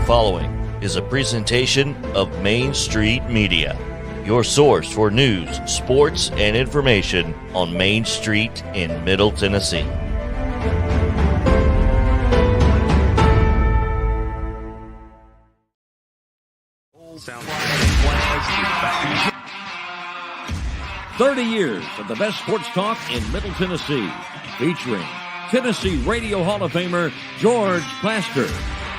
following is a presentation of Main Street Media, your source for news, sports, and information on Main Street in Middle Tennessee. Sounds like 30 years of the best sports talk in Middle Tennessee, featuring Tennessee Radio Hall of Famer George Plaster,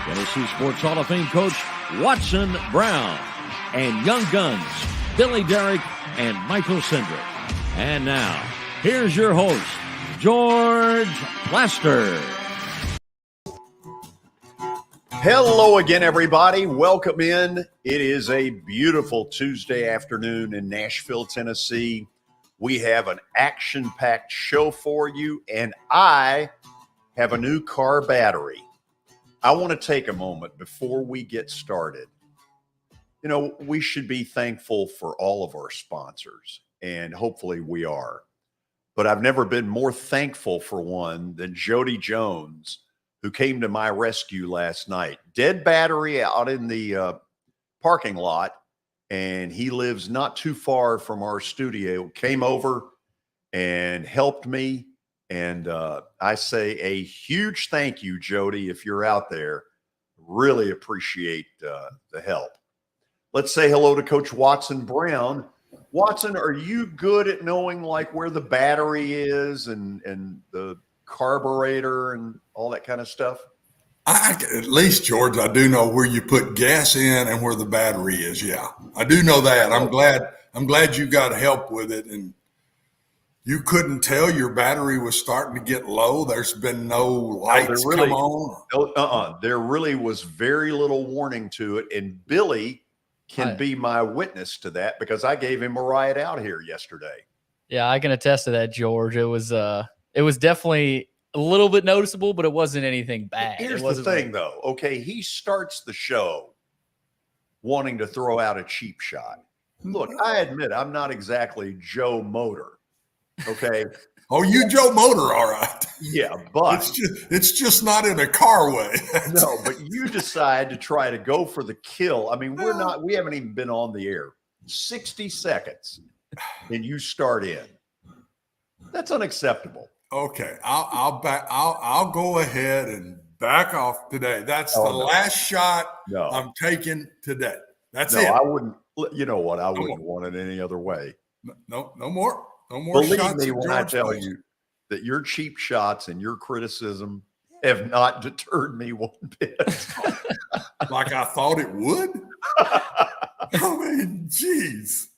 Tennessee Sports Hall of Fame coach Watson Brown, and Young Guns Billy Derrick and Michael Sindrick. And now, here's your host, George Plaster. Hello again, everybody. Welcome in. It is a beautiful Tuesday afternoon in Nashville, Tennessee. We have an action-packed show for you, and I have a new car battery. I want to take a moment before we get started. You know, we should be thankful for all of our sponsors, and hopefully we are. But I've never been more thankful for one than Jody Jones, who came to my rescue last night. Dead battery out in the parking lot, and he lives not too far from our studio. Came over and helped me, and I say a huge thank you, Jody, if you're out there. Really appreciate the help. Let's say hello to Coach Watson Brown. Watson, are you good at knowing like where the battery is and the carburetor and all that kind of stuff? At least, George, I do know where you put gas in and where the battery is. Yeah, I do know that. I'm glad you got help with it. And you couldn't tell your battery was starting to get low. There's been no lights come on. There really was very little warning to it. And Billy can be my witness to that because I gave him a ride out here yesterday. Yeah, I can attest to that, George. It was definitely a little bit noticeable, but it wasn't anything bad. Here's the thing, though. Okay, he starts the show wanting to throw out a cheap shot. Look, I admit I'm not exactly Joe Motor. Okay. Oh, you Joe Motor, all right. Yeah, but it's just not in a car way. No, but you decide to try to go for the kill. I mean, we haven't even been on the air 60 seconds, and you start in. That's unacceptable. Okay, I'll go ahead and back off today. That's the last shot I'm taking today. That's it. I wouldn't. You know what? I wouldn't want it any other way. No more. No more. Believe shots me when I tell you that your cheap shots and your criticism have not deterred me one bit. Like I thought it would. I mean, geez.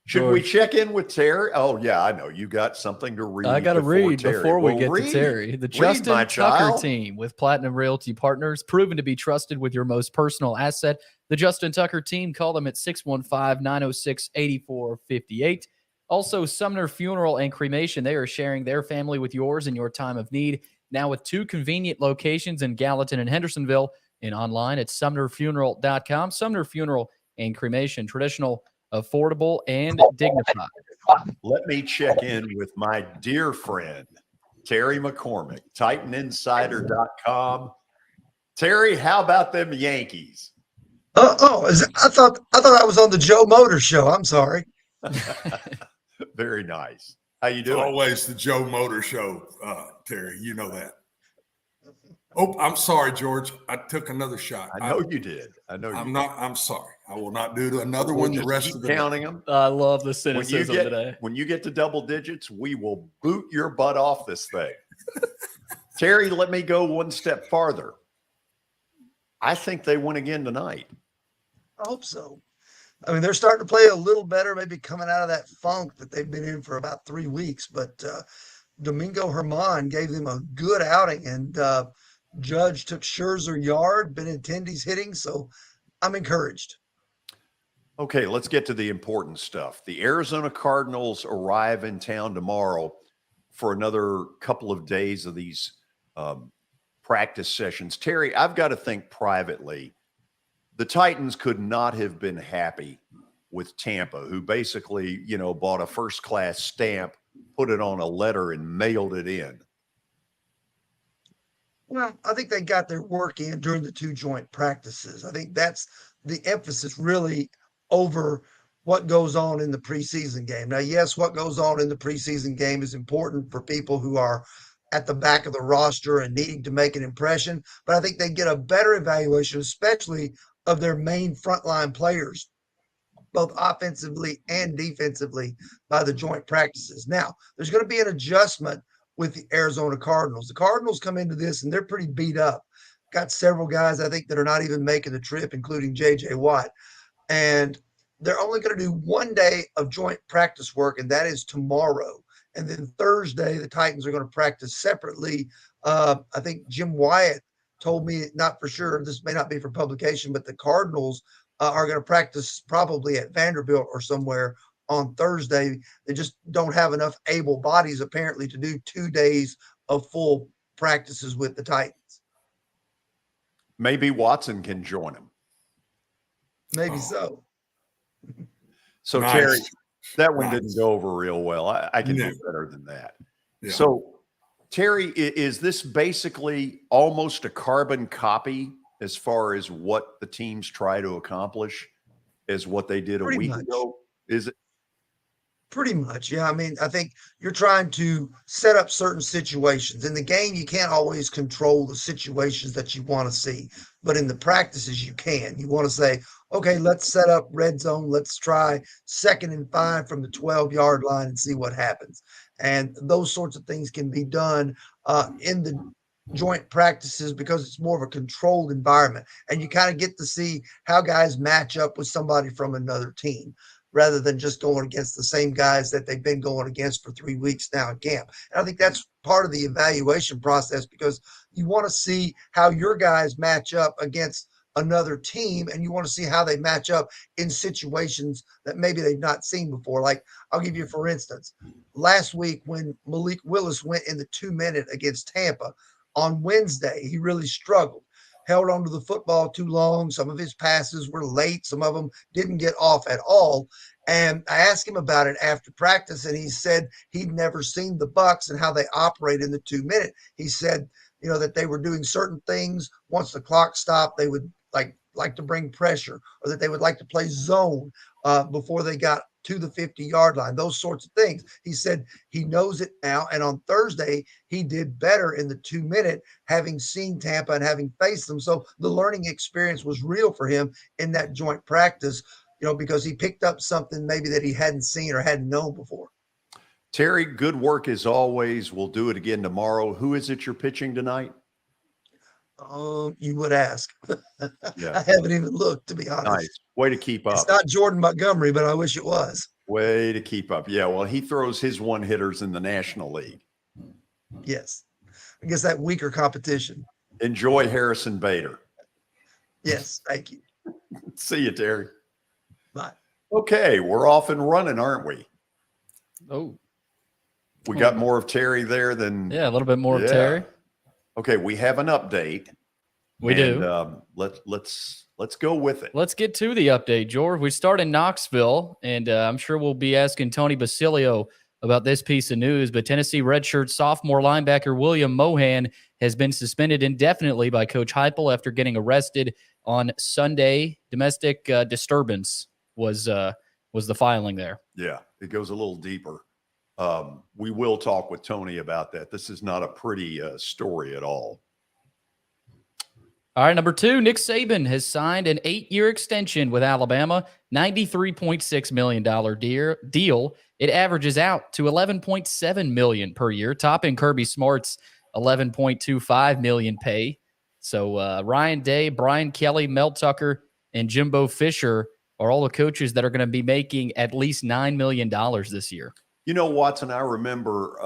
Should we check in with Terry? Oh, yeah, I know. You got something to read. I got to read Terry. before we get to Terry. The Justin Tucker team with Platinum Realty Partners, proven to be trusted with your most personal asset. The Justin Tucker team, call them at 615-906-8458. Also, Sumner Funeral and Cremation. They are sharing their family with yours in your time of need. Now with 2 convenient locations in Gallatin and Hendersonville, and online at sumnerfuneral.com. Sumner Funeral and Cremation, traditional, affordable, and dignified. Let me check in with my dear friend, Terry McCormick, TitanInsider.com. Terry, how about them Yankees? I thought I was on the Joe Motor show. I'm sorry. Very nice. How you doing? Always the Joe Motor show, Terry. You know that. Oh, I'm sorry, George. I took another shot. I know you did. I'm sorry. I will not do another one the rest of the counting them. I love the cynicism today. When you get to double digits, we will boot your butt off this thing. Terry, let me go one step farther. I think they win again tonight. I hope so. I mean, they're starting to play a little better, maybe coming out of that funk that they've been in for about 3 weeks. But Domingo Germán gave them a good outing, and Judge took Scherzer yard, Benintendi's hitting, so I'm encouraged. Okay, let's get to the important stuff. The Arizona Cardinals arrive in town tomorrow for another couple of days of these practice sessions. Terry, I've got to think privately, the Titans could not have been happy with Tampa, who basically, bought a first-class stamp, put it on a letter, and mailed it in. Well, I think they got their work in during the two joint practices. I think that's the emphasis really over what goes on in the preseason game. Now, yes, what goes on in the preseason game is important for people who are at the back of the roster and needing to make an impression, but I think they get a better evaluation, especially of their main frontline players, both offensively and defensively, by the joint practices. Now, there's going to be an adjustment with the Arizona Cardinals. The Cardinals come into this and they're pretty beat up. Got several guys I think that are not even making the trip, including JJ Watt. And they're only going to do 1 day of joint practice work, and that is tomorrow. And then Thursday, the Titans are going to practice separately. I think Jim Wyatt told me, not for sure, this may not be for publication, but the Cardinals are going to practice probably at Vanderbilt or somewhere on Thursday. They just don't have enough able bodies apparently to do 2 days of full practices with the Titans. Maybe Watson can join him. Maybe so. So, Nice. Terry, that one Nice. didn't go over real well. I can No. do better than that. Yeah. So, Terry, is this basically almost a carbon copy as far as what the teams try to accomplish as what they did a Pretty week much. ago? Is it? Pretty much, yeah. I mean, I think you're trying to set up certain situations. In the game, you can't always control the situations that you want to see, but in the practices, you can. You want to say, okay, let's set up red zone. Let's try 2nd and 5 from the 12-yard line and see what happens. And those sorts of things can be done in the joint practices because it's more of a controlled environment. And you kind of get to see how guys match up with somebody from another team, rather than just going against the same guys that they've been going against for 3 weeks now in camp. And I think that's part of the evaluation process, because you want to see how your guys match up against another team, and you want to see how they match up in situations that maybe they've not seen before. Like, I'll give you, for instance, last week when Malik Willis went in the 2-minute against Tampa, on Wednesday, he really struggled. Held onto the football too long. Some of his passes were late. Some of them didn't get off at all. And I asked him about it after practice, and he said he'd never seen the Bucs and how they operate in the 2-minute. He said, that they were doing certain things. Once the clock stopped, they would like to bring pressure, or that they would like to play zone before they got to the 50-yard line, those sorts of things. He said he knows it now. And on Thursday, he did better in the 2-minute, having seen Tampa and having faced them. So the learning experience was real for him in that joint practice, because he picked up something maybe that he hadn't seen or hadn't known before. Terry, good work as always. We'll do it again tomorrow. Who is it you're pitching tonight? You would ask. Yeah. I haven't even looked, to be honest. Nice. Way to keep up. It's not Jordan Montgomery, but I wish it was. Way to keep up. Yeah, well, he throws his one-hitters in the National League. Yes. I guess that weaker competition. Enjoy Harrison Bader. Yes, thank you. See you, Terry. Bye. Okay, we're off and running, aren't we? Oh, We got more of Terry there than yeah, a little bit more Yeah. of Terry. Okay, we have an update. We do. Let's go with it. Let's get to the update, George. We start in Knoxville, and I'm sure we'll be asking Tony Basilio about this piece of news, but Tennessee redshirt sophomore linebacker William Mohan has been suspended indefinitely by Coach Heupel after getting arrested on Sunday. Domestic disturbance was the filing there. Yeah, it goes a little deeper. We will talk with Tony about that. This is not a pretty story at all. All right, number 2, Nick Saban has signed an 8-year extension with Alabama, $93.6 million deal. It averages out to $11.7 million per year, topping Kirby Smart's $11.25 million pay. So Ryan Day, Brian Kelly, Mel Tucker, and Jimbo Fisher are all the coaches that are going to be making at least $9 million this year. Watson, I remember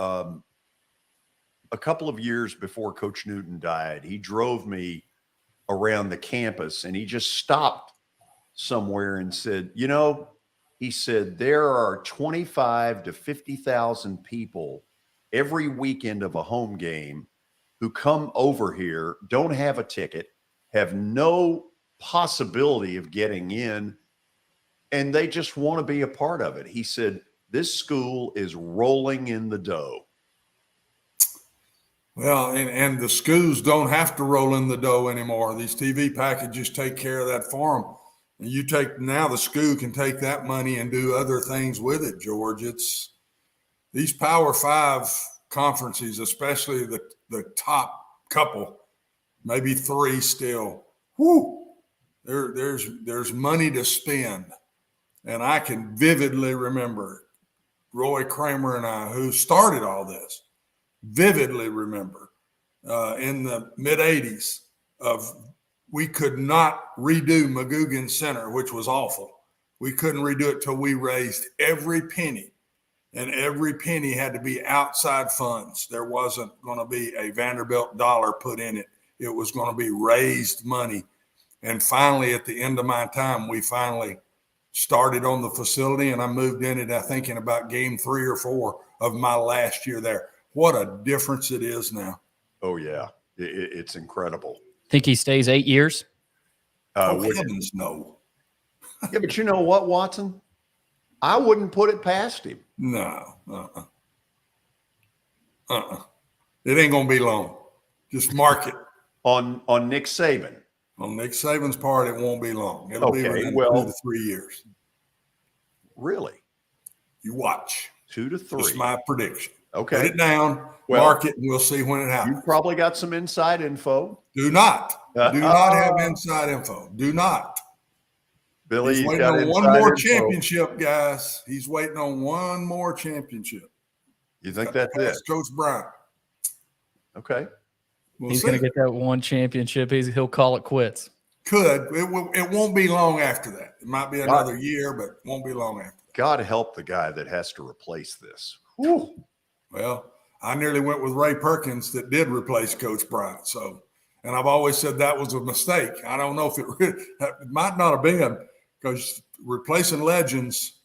a couple of years before Coach Newton died, he drove me around the campus and he just stopped somewhere and said, he said, there are 25 to 50,000 people every weekend of a home game who come over here, don't have a ticket, have no possibility of getting in, and they just want to be a part of it. He said, this school is rolling in the dough. Well, and the schools don't have to roll in the dough anymore. These TV packages take care of that for them. And now the school can take that money and do other things with it, George. It's these Power 5 conferences, especially the top couple, maybe 3 still. Whoo! There's money to spend. And I can vividly remember Roy Kramer and I, who started all this, vividly remember in the mid 80s we could not redo McGugin Center, which was awful. We couldn't redo it till we raised every penny, and every penny had to be outside funds. There wasn't going to be a Vanderbilt dollar put in it. It was going to be raised money. And finally, at the end of my time, we finally started on the facility, and I moved in it, I think, in about game 3 or 4 of my last year there. What a difference it is now. Oh, yeah. It's incredible. Think he stays 8 years? Heavens, no. Yeah, but you know what, Watson? I wouldn't put it past him. No. It ain't going to be long. Just mark it. On Nick Saban. On Nick Saban's part, it won't be long. It'll be within 2 to 3 years. Really? You watch. 2 to 3. That's my prediction. Okay. Put it down, mark it, and we'll see when it happens. You've probably got some inside info. Do not have inside info. Do not. Billy, he's waiting on one more championship, guys. He's waiting on one more championship. You think that's it? Coach Bryant. Okay. He's going to get that one championship. He'll call it quits. Could. It won't be long after that. It might be another year, but it won't be long after that. God help the guy that has to replace this. Whew. Well, I nearly went with Ray Perkins that did replace Coach Bryant. So, and I've always said that was a mistake. I don't know if it might not have been, because replacing legends,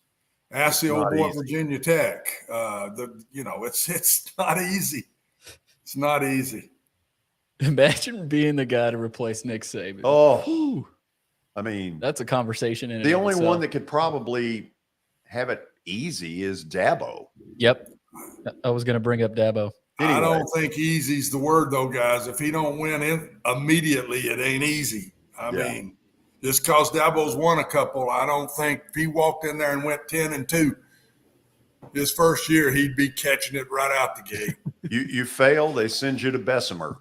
ask the old boy at Virginia Tech. It's not easy. It's not easy. Imagine being the guy to replace Nick Saban. Oh, I mean, that's a conversation. The only one that could probably have it easy is Dabo. Yep. I was going to bring up Dabo. Anyway. I don't think easy's the word, though, guys. If he don't win in immediately, it ain't easy. I mean, just because Dabo's won a couple, I don't think if he walked in there and went 10-2 his first year, he'd be catching it right out the gate. You fail, they send you to Bessemer.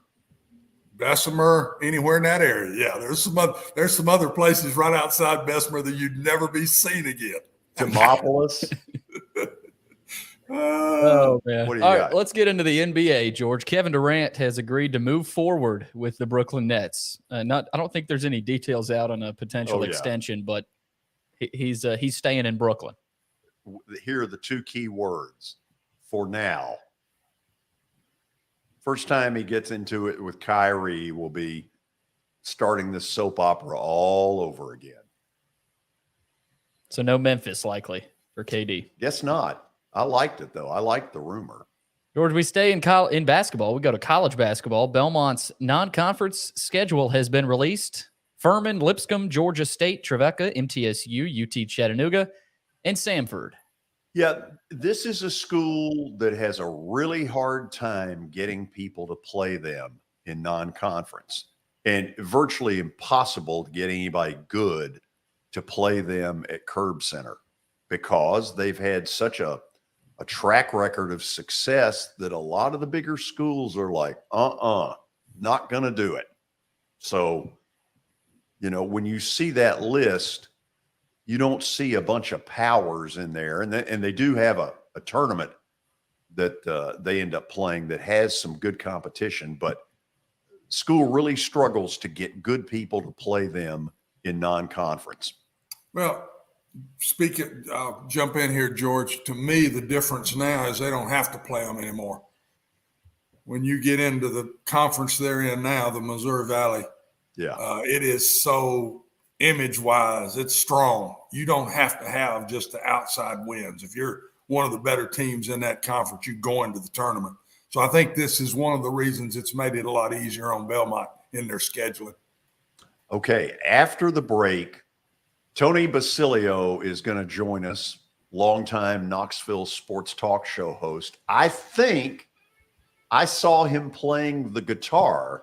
Bessemer, anywhere in that area. Yeah, there's some other places right outside Bessemer that you'd never be seen again. Demopolis. Oh, man. What do you All got? right, let's get into the NBA, George. Kevin Durant has agreed to move forward with the Brooklyn Nets. I don't think there's any details out on a potential extension, but he's staying in Brooklyn. Here are the 2 key words for now. First time he gets into it with Kyrie will be starting this soap opera all over again. So no Memphis likely for KD. Guess not. I liked it, though. I liked the rumor. George, we stay in basketball. We go to college basketball. Belmont's non-conference schedule has been released. Furman, Lipscomb, Georgia State, Trevecca, MTSU, UT Chattanooga, and Samford. Yeah, this is a school that has a really hard time getting people to play them in non-conference, and virtually impossible to get anybody good to play them at Curb Center, because they've had such a track record of success that a lot of the bigger schools are like, not going to do it. So, when you see that list, you don't see a bunch of powers in there. And they do have a tournament that they end up playing that has some good competition, but school really struggles to get good people to play them in non-conference. Well, I'll jump in here, George. To me, the difference now is they don't have to play them anymore. When you get into the conference they're in now, the Missouri Valley, it is so image-wise, it's strong. You don't have to have just the outside wins. If you're one of the better teams in that conference, you go into the tournament. So I think this is one of the reasons it's made it a lot easier on Belmont in their scheduling. Okay, after the break, Tony Basilio is going to join us, longtime Knoxville sports talk show host. I think I saw him playing the guitar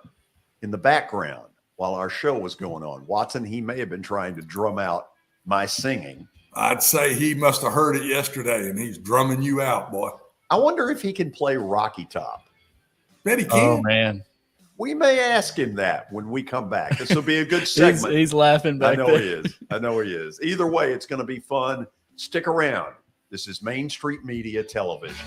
in the background while our show was going on. Watson, he may have been trying to drum out my singing. I'd say he must have heard it yesterday, and he's drumming you out, boy. I wonder if he can play Rocky Top. Bet he can. Oh, man. We may ask him that when we come back. This will be a good segment. He's laughing back I know there. he is. I know he is. Either way, it's going to be fun. Stick around. This is Main Street Media Television.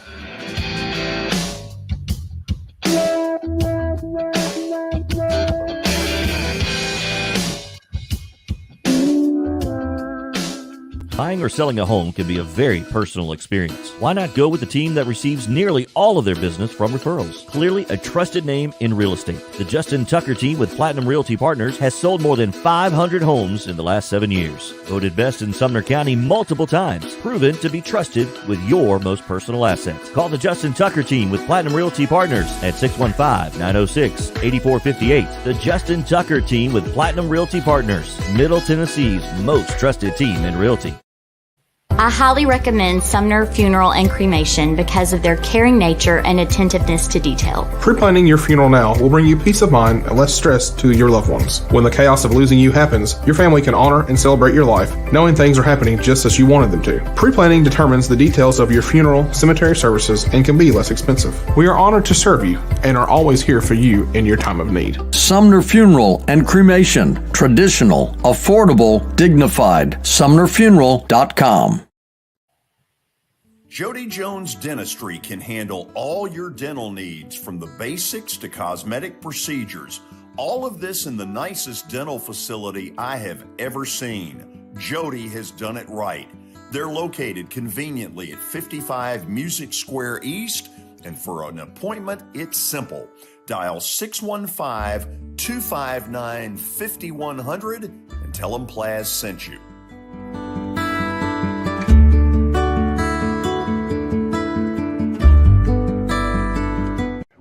Buying or selling a home can be a very personal experience. Why not go with the team that receives nearly all of their business from referrals? Clearly a trusted name in real estate. The Justin Tucker team with Platinum Realty Partners has sold more than 500 homes in the last 7 years. Voted best in Sumner County multiple times. Proven to be trusted with your most personal assets. Call the Justin Tucker team with Platinum Realty Partners at 615-906-8458. The Justin Tucker team with Platinum Realty Partners, Middle Tennessee's most trusted team in realty. I highly recommend Sumner Funeral and Cremation because of their caring nature and attentiveness to detail. Pre-planning your funeral now will bring you peace of mind and less stress to your loved ones. When the chaos of losing you happens, your family can honor and celebrate your life, knowing things are happening just as you wanted them to. Pre-planning determines the details of your funeral, cemetery services, and can be less expensive. We are honored to serve you and are always here for you in your time of need. Sumner Funeral and Cremation. Traditional, affordable, dignified. SumnerFuneral.com. Jody Jones Dentistry can handle all your dental needs, from the basics to cosmetic procedures. All of this in the nicest dental facility I have ever seen. Jody has done it right. They're located conveniently at 55 Music Square East, and for an appointment, it's simple. Dial 615-259-5100 and tell them Plaz sent you.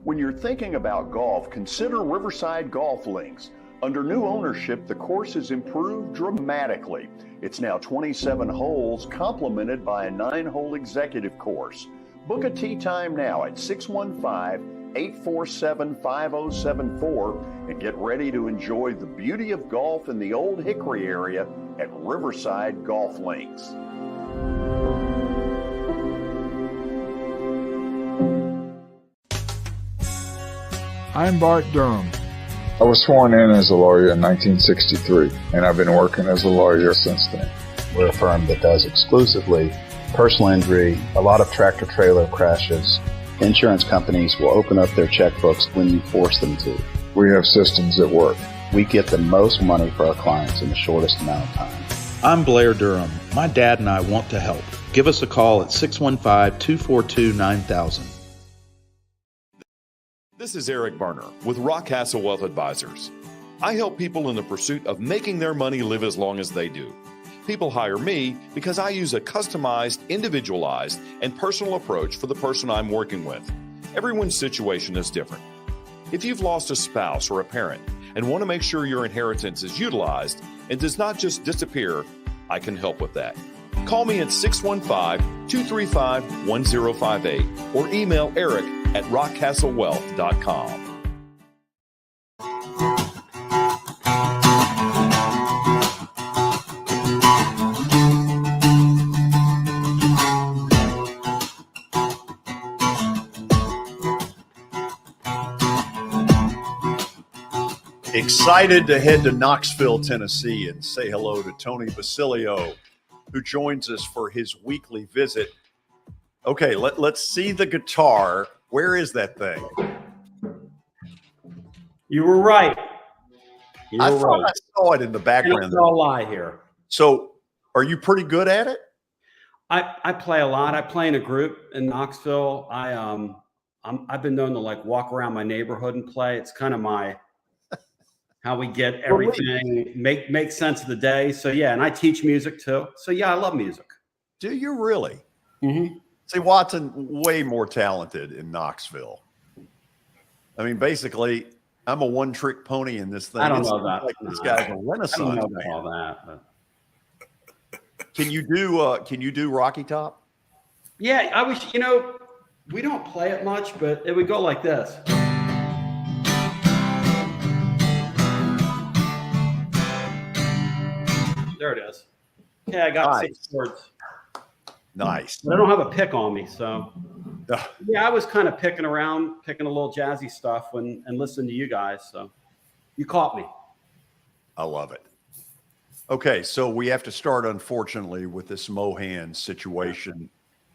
When you're thinking about golf, consider Riverside Golf Links. Under new ownership, the course has improved dramatically. It's now 27 holes, complemented by a 9-hole executive course. Book a tee time now at 615-847-5074 and get ready to enjoy the beauty of golf in the Old Hickory area at Riverside Golf Links. I'm Bart Durham. I was sworn in as a lawyer in 1963, and I've been working as a lawyer since then. We're a firm that does exclusively personal injury, a lot of tractor-trailer crashes. Insurance companies will open up their checkbooks when you force them to. We have systems that work. We get the most money for our clients in the shortest amount of time. I'm Blair Durham. My dad and I want to help. Give us a call at 615-242-9000. This is Eric Berner with Rockcastle Wealth Advisors. I help people in the pursuit of making their money live as long as they do. People hire me because I use a customized, individualized, and personal approach for the person I'm working with. Everyone's situation is different. If you've lost a spouse or a parent and want to make sure your inheritance is utilized and does not just disappear, I can help with that. Call me at 615-235-1058 or email Eric at rockcastlewealth.com. Excited to head to Knoxville, Tennessee and say hello to Tony Basilio, who joins us for his weekly visit. Okay, let's see the guitar. Where is that thing? You were right. I thought I saw it in the background. Don't lie here. So, are you pretty good at it? I play a lot. I play in a group in Knoxville. I've been known to like walk around my neighborhood and play. It's kind of my how we get everything make sense of the day. So yeah, and I teach music too. So yeah, I love music. Do you really? Mm-hmm. See, Watson, way more talented in Knoxville. I mean, basically, I'm a one-trick pony in this thing. I don't know that. Like this guy's a Renaissance I don't know man. all that. But. Can you do Rocky Top? Yeah, I was. We don't play it much, but it would go like this. There it is. Okay, I got 6 chords. Nice. But I don't have a pick on me, so yeah, I was kind of picking around, picking a little jazzy stuff and listening to you guys. So you caught me. I love it. Okay, so we have to start, unfortunately, with this Mohan situation.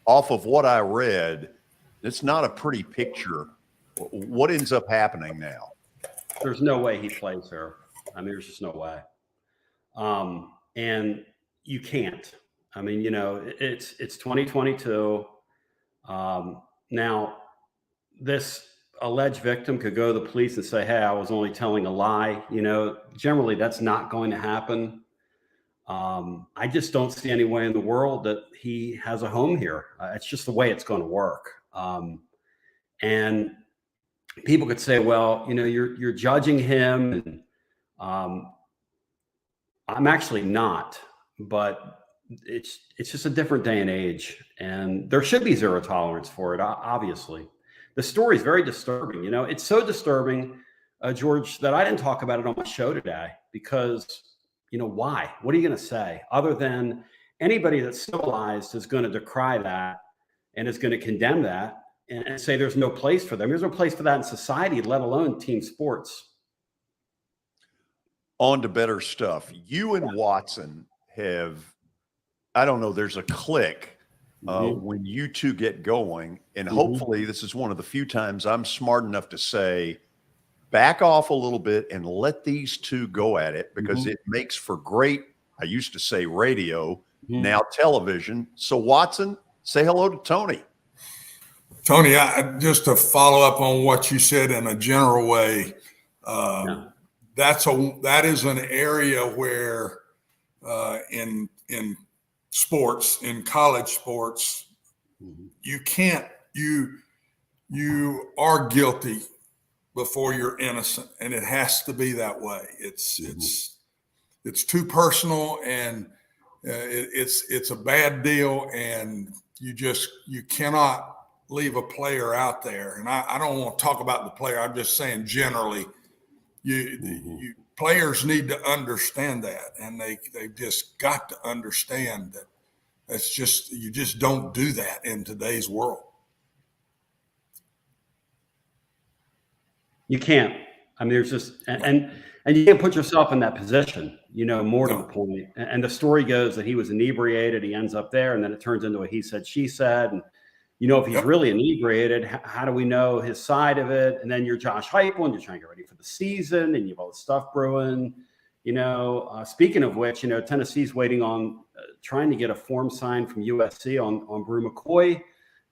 Off of what I read, it's not a pretty picture. What ends up happening now? There's no way he plays her. I mean, there's just no way. And you can't. I mean, you know, it's 2022. Now, this alleged victim could go to the police and say, hey, I was only telling a lie. You know, generally that's not going to happen. I just don't see any way in the world that he has a home here. It's just the way it's going to work. And people could say, well, you know, you're judging him. And I'm actually not, but it's just a different day and age, and there should be zero tolerance for it. Obviously, the story is very disturbing. You know, it's so disturbing, George, that I didn't talk about it on my show today because, you know, why? What are you going to say other than anybody that's civilized is going to decry that and is going to condemn that and say there's no place for them. There's no place for that in society, let alone team sports. On to better stuff. You and Watson have, I don't know, there's a click when you two get going. And hopefully this is one of the few times I'm smart enough to say, back off a little bit and let these two go at it, because it makes for great, I used to say radio, now television. So Watson, say hello to Tony. Tony, just to follow up on what you said in a general way, that is an area where in sports, in college sports, you can't, you are guilty before you're innocent, and it has to be that way. It's too personal, and it's a bad deal, and you cannot leave a player out there. And I don't want to talk about the player. I'm just saying generally, players need to understand that, and they've just got to understand that it's just, you just don't do that in today's world. You can't. I mean, there's just, and you can't put yourself in that position, you know, more to the point. And the story goes that he was inebriated. He ends up there, and then it turns into a he said, she said. And, you know, if he's really inebriated, how do we know his side of it? And then you're Josh Heupel, and you're trying to get ready for the season, and you have all this stuff brewing. You know, speaking of which, you know, Tennessee's waiting on trying to get a form signed from USC on Brew McCoy,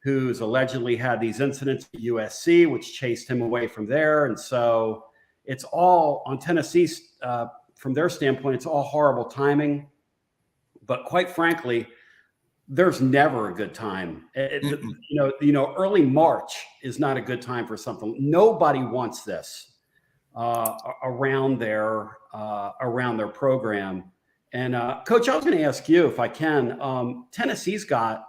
who's allegedly had these incidents at USC, which chased him away from there. And so it's all on Tennessee's, from their standpoint, it's all horrible timing. But quite frankly, there's never a good time. You know, early March is not a good time for something. Nobody wants this around their program. And Coach, I was going to ask you if I can. Tennessee's got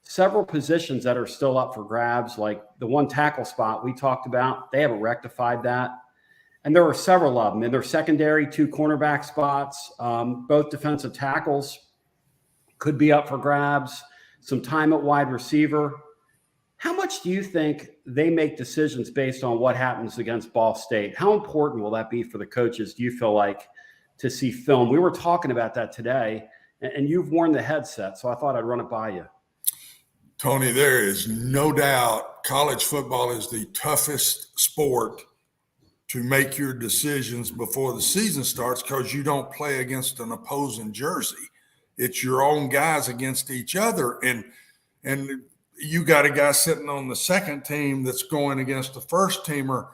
several positions that are still up for grabs, like the one tackle spot we talked about. They haven't rectified that. And there are several of them in their secondary, 2 cornerback spots, both defensive tackles could be up for grabs, some time at wide receiver. How much do you think they make decisions based on what happens against Ball State? How important will that be for the coaches, do you feel like, to see film? We were talking about that today, and you've worn the headset, so I thought I'd run it by you. Tony, there is no doubt college football is the toughest sport to make your decisions before the season starts, because you don't play against an opposing jersey. It's your own guys against each other. And you got a guy sitting on the second team that's going against the first teamer.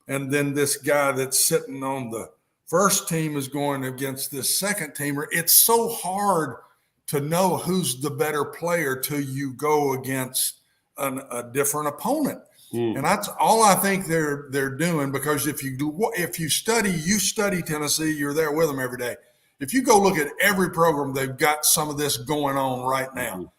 And then this guy that's sitting on the first team is going against this second teamer. It's so hard to know who's the better player till you go against a different opponent. And that's all I think they're doing, because if you study Tennessee, you're there with them every day. If you go look at every program, they've got some of this going on right now.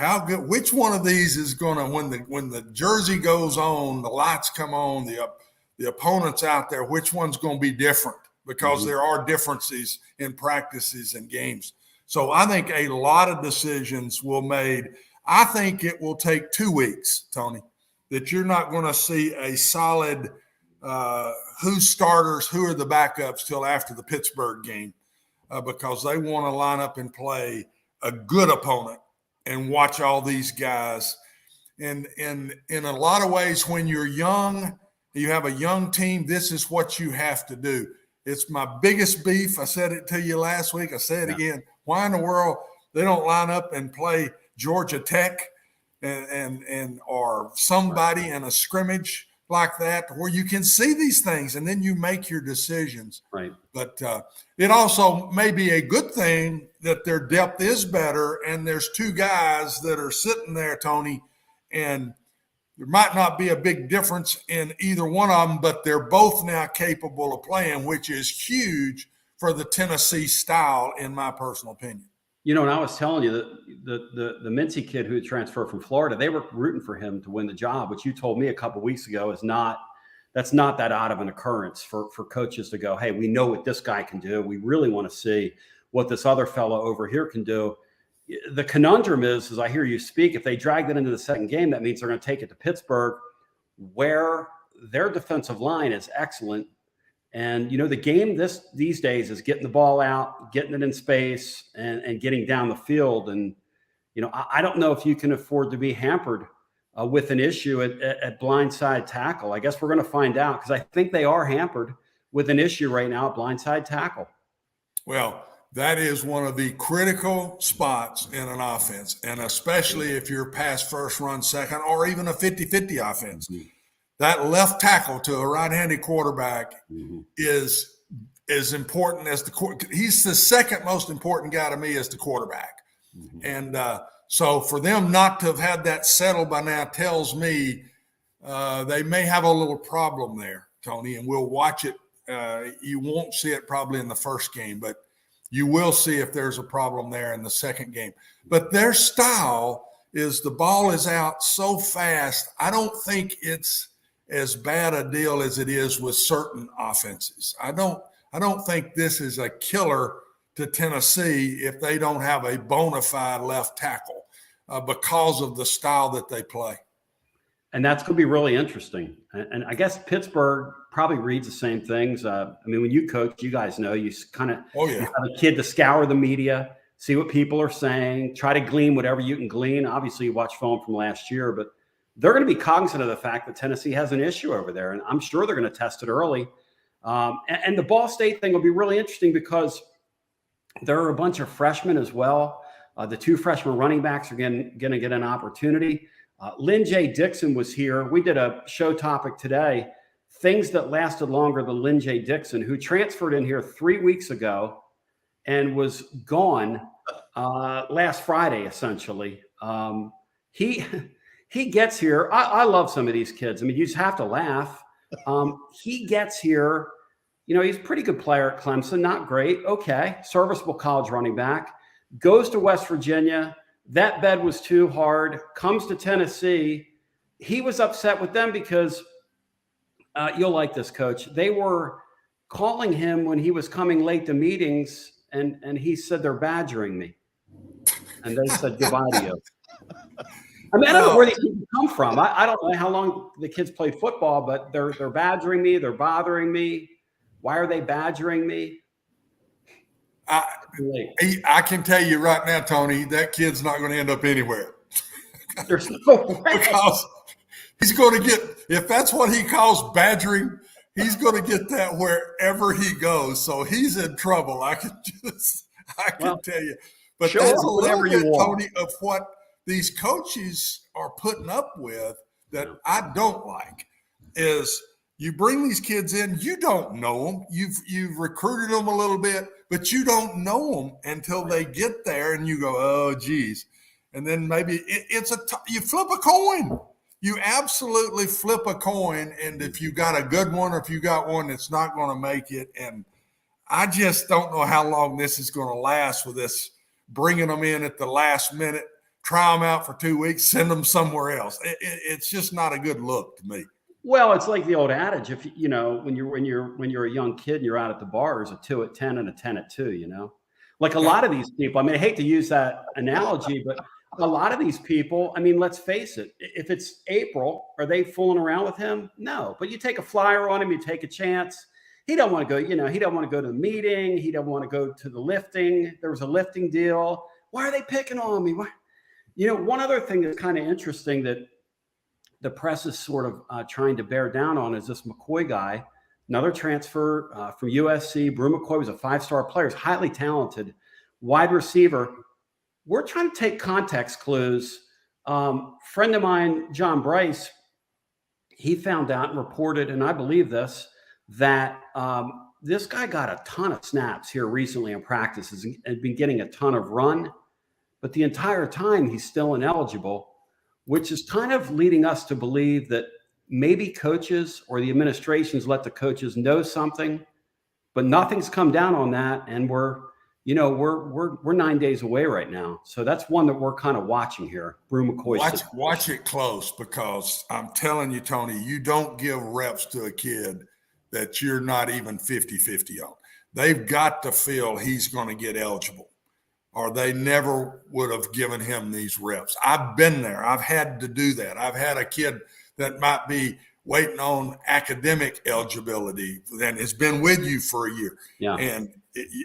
how good, which one of these is going to, when the jersey goes on, the lights come on, the opponent's out there, which one's going to be different? Because there are differences in practices and games. So I think a lot of decisions will made. I think it will take 2 weeks, Tony, that you're not going to see a solid who's starters, who are the backups till after the Pittsburgh game, because they want to line up and play a good opponent and watch all these guys. And in a lot of ways, when you're young, you have a young team, this is what you have to do. It's my biggest beef. I said it to you last week. I say it again. Why in the world they don't line up and play Georgia Tech and or somebody in a scrimmage like that, where you can see these things and then you make your decisions. Right. But it also may be a good thing that their depth is better, and there's two guys that are sitting there, Tony, and there might not be a big difference in either one of them, but they're both now capable of playing, which is huge for the Tennessee style, in my personal opinion. You know, and I was telling you that the Mincy kid who had transferred from Florida, they were rooting for him to win the job, which you told me a couple of weeks ago that's not that odd of an occurrence for coaches to go, hey, we know what this guy can do. We really want to see what this other fellow over here can do. The conundrum is, as I hear you speak, if they dragged it into the second game, that means they're going to take it to Pittsburgh, where their defensive line is excellent. And, you know, the game these days is getting the ball out, getting it in space, and getting down the field. And, you know, I don't know if you can afford to be hampered with an issue at blindside tackle. I guess we're going to find out, because I think they are hampered with an issue right now at blindside tackle. Well, that is one of the critical spots in an offense, and especially if you're pass first, run second, or even a 50-50 offense. Mm-hmm. That left tackle to a right-handed quarterback is as important as he's the second most important guy to me as the quarterback. Mm-hmm. And so for them not to have had that settled by now tells me they may have a little problem there, Tony, and we'll watch it. You won't see it probably in the first game, but you will see if there's a problem there in the second game. But their style is the ball is out so fast. I don't think it's as bad a deal as it is with certain offenses. I don't think this is a killer to Tennessee if they don't have a bona fide left tackle because of the style that they play. And that's going to be really interesting. And I guess Pittsburgh probably reads the same things. I mean, when you coach, you guys know, you kind of you have a kid to scour the media, see what people are saying, try to glean whatever you can glean. Obviously, you watch film from last year, but they're going to be cognizant of the fact that Tennessee has an issue over there, and I'm sure they're going to test it early. And the Ball State thing will be really interesting because there are a bunch of freshmen as well. The two freshman running backs are going to get an opportunity. Lynn J. Dixon was here. We did a show topic today, things that lasted longer than Lynn J. Dixon, who transferred in here 3 weeks ago and was gone last Friday, essentially. He gets here. I love some of these kids. I mean, you just have to laugh. He gets here. You know, he's a pretty good player at Clemson. Not great. Okay. Serviceable college running back. Goes to West Virginia. That bed was too hard. Comes to Tennessee. He was upset with them because you'll like this, Coach. They were calling him when he was coming late to meetings, and he said, they're badgering me. And they said, goodbye to you. I mean, I don't know where these people come from. I don't know how long the kids play football, but they're badgering me. They're bothering me. Why are they badgering me? I can tell you right now, Tony, that kid's not going to end up anywhere. There's no way. Because he's going to get, if that's what he calls badgering, he's going to get that wherever he goes. So he's in trouble. I can tell you. But that's a little bit, Tony, of what these coaches are putting up with that I don't like is you bring these kids in, you don't know them. You've recruited them a little bit, but you don't know them until they get there and you go, oh, geez. And then maybe you flip a coin. You absolutely flip a coin. And if you got a good one or if you got one that's not going to make it. And I just don't know how long this is going to last with this bringing them in at the last minute. try them out for 2 weeks, send them somewhere else. It's just not a good look to me. Well, it's like the old adage: if you know, when you're a young kid and you're out at the bars, a 2 at 10 and a 10 at 2. You know, like a lot of these people. I mean, I hate to use that analogy, but a lot of these people. I mean, let's face it. If it's April, are they fooling around with him? No. But you take a flyer on him, you take a chance. He don't want to go. You know, he don't want to go to the meeting. He don't want to go to the lifting. There was a lifting deal. Why are they picking on me? Why? You know, one other thing that's kind of interesting that the press is sort of trying to bear down on is this McCoy guy, another transfer from USC. Brew McCoy was a 5-star player, is highly talented, wide receiver. We're trying to take context clues. Friend of mine, John Bryce, he found out and reported, and I believe this, that this guy got a ton of snaps here recently in practices and been getting a ton of run, but the entire time he's still ineligible, which is kind of leading us to believe that maybe coaches or the administrations let the coaches know something, but nothing's come down on that. And we're 9 days away right now. So that's one that we're kind of watching here. Brew McCoy. Watch it close, because I'm telling you, Tony, you don't give reps to a kid that you're not even 50-50 on. They've got to feel he's going to get eligible, or they never would have given him these reps. I've been there. I've had to do that. I've had a kid that might be waiting on academic eligibility and has been with you for a year. Yeah. And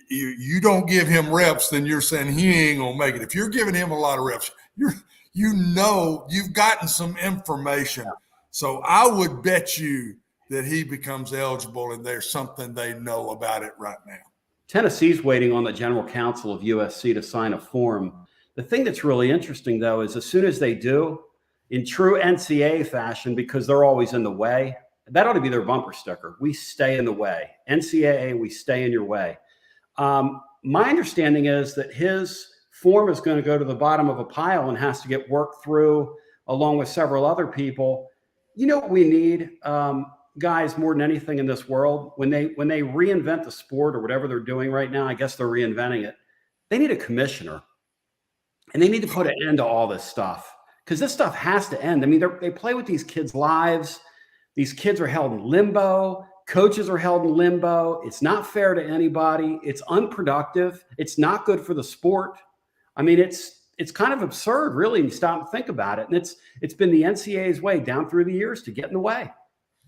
you don't give him reps, then you're saying he ain't going to make it. If you're giving him a lot of reps, you've gotten some information. Yeah. So I would bet you that he becomes eligible, and there's something they know about it right now. Tennessee's waiting on the general counsel of USC to sign a form. The thing that's really interesting, though, is as soon as they do, in true NCAA fashion, because they're always in the way, that ought to be their bumper sticker. We stay in the way. NCAA, we stay in your way. My understanding is that his form is going to go to the bottom of a pile and has to get worked through along with several other people. You know what we need? Guys, more than anything in this world, when they reinvent the sport or whatever they're doing right now, I guess they're reinventing it. They need a commissioner, and they need to put an end to all this stuff, because this stuff has to end. I mean, they play with these kids' lives. These kids are held in limbo. Coaches are held in limbo. It's not fair to anybody. It's unproductive. It's not good for the sport. I mean, it's kind of absurd, really, when you stop and think about it. And it's been the NCAA's way down through the years to get in the way.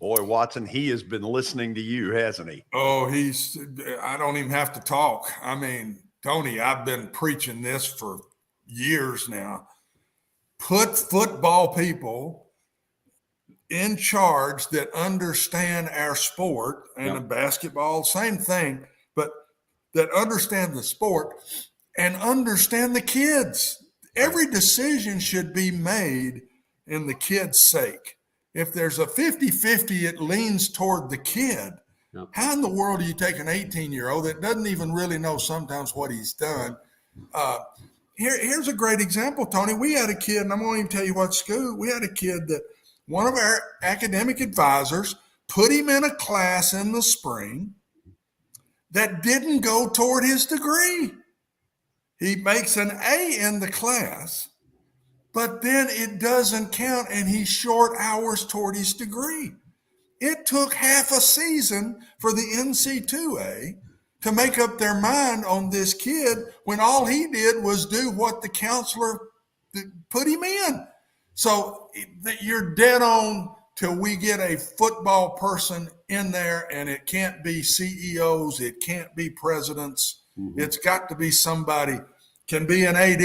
Boy, Watson, he has been listening to you, hasn't he? Oh, I don't even have to talk. I mean, Tony, I've been preaching this for years now. Put football people in charge that understand our sport, and in basketball, same thing, but that understand the sport and understand the kids. Every decision should be made in the kid's sake. If there's a 50-50, it leans toward the kid. Yep. How in the world do you take an 18-year-old that doesn't even really know sometimes what he's done? Here's a great example, Tony. We had a kid, and I'm going to even tell you what school. We had a kid that one of our academic advisors put him in a class in the spring that didn't go toward his degree. He makes an A in the class, but then it doesn't count, and he's short hours toward his degree. It took half a season for the NC2A to make up their mind on this kid when all he did was do what the counselor put him in. So you're dead on till we get a football person in there, and it can't be CEOs, it can't be presidents. Mm-hmm. It's got to be somebody. Can be an AD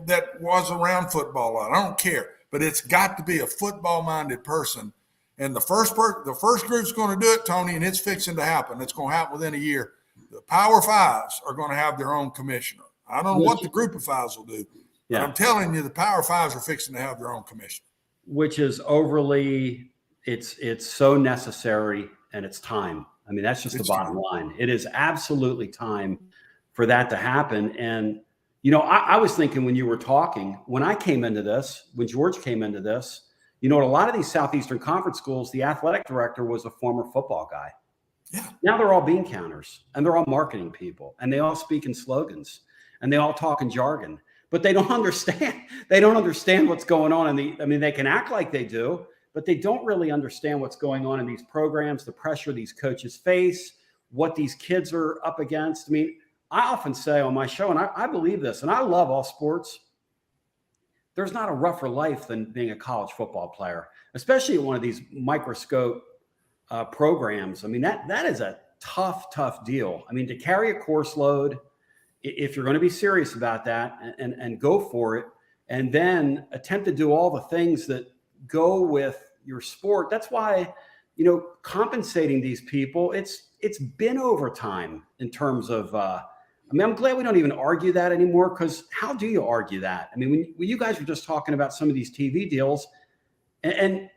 that was around football a lot. I don't care, but it's got to be a football-minded person. And the first group's going to do it, Tony, and it's fixing to happen. It's going to happen within a year. The Power Fives are going to have their own commissioner. I don't know what the Group of Fives will do, but I'm telling you, the Power Fives are fixing to have their own commissioner. Which is overly, it's so necessary, and it's time. I mean, that's just the bottom line. It is absolutely time for that to happen. And you know, I was thinking when you were talking, when I came into this, when George came into this, you know, at a lot of these Southeastern Conference schools, the athletic director was a former football guy. Yeah. Now they're all bean counters, and they're all marketing people, and they all speak in slogans, and they all talk in jargon. but they don't understand. They don't understand what's going on they can act like they do, but they don't really understand what's going on in these programs, the pressure these coaches face, what these kids are up against. I mean, I often say on my show, and I believe this, and I love all sports, there's not a rougher life than being a college football player, especially at one of these microscope programs. I mean, that is a tough deal. I mean, to carry a course load, if you're going to be serious about that and go for it, and then attempt to do all the things that go with your sport. That's why, compensating these people, it's been overtime in terms of, I'm glad we don't even argue that anymore, because how do you argue that? I mean, when you guys were just talking about some of these TV deals and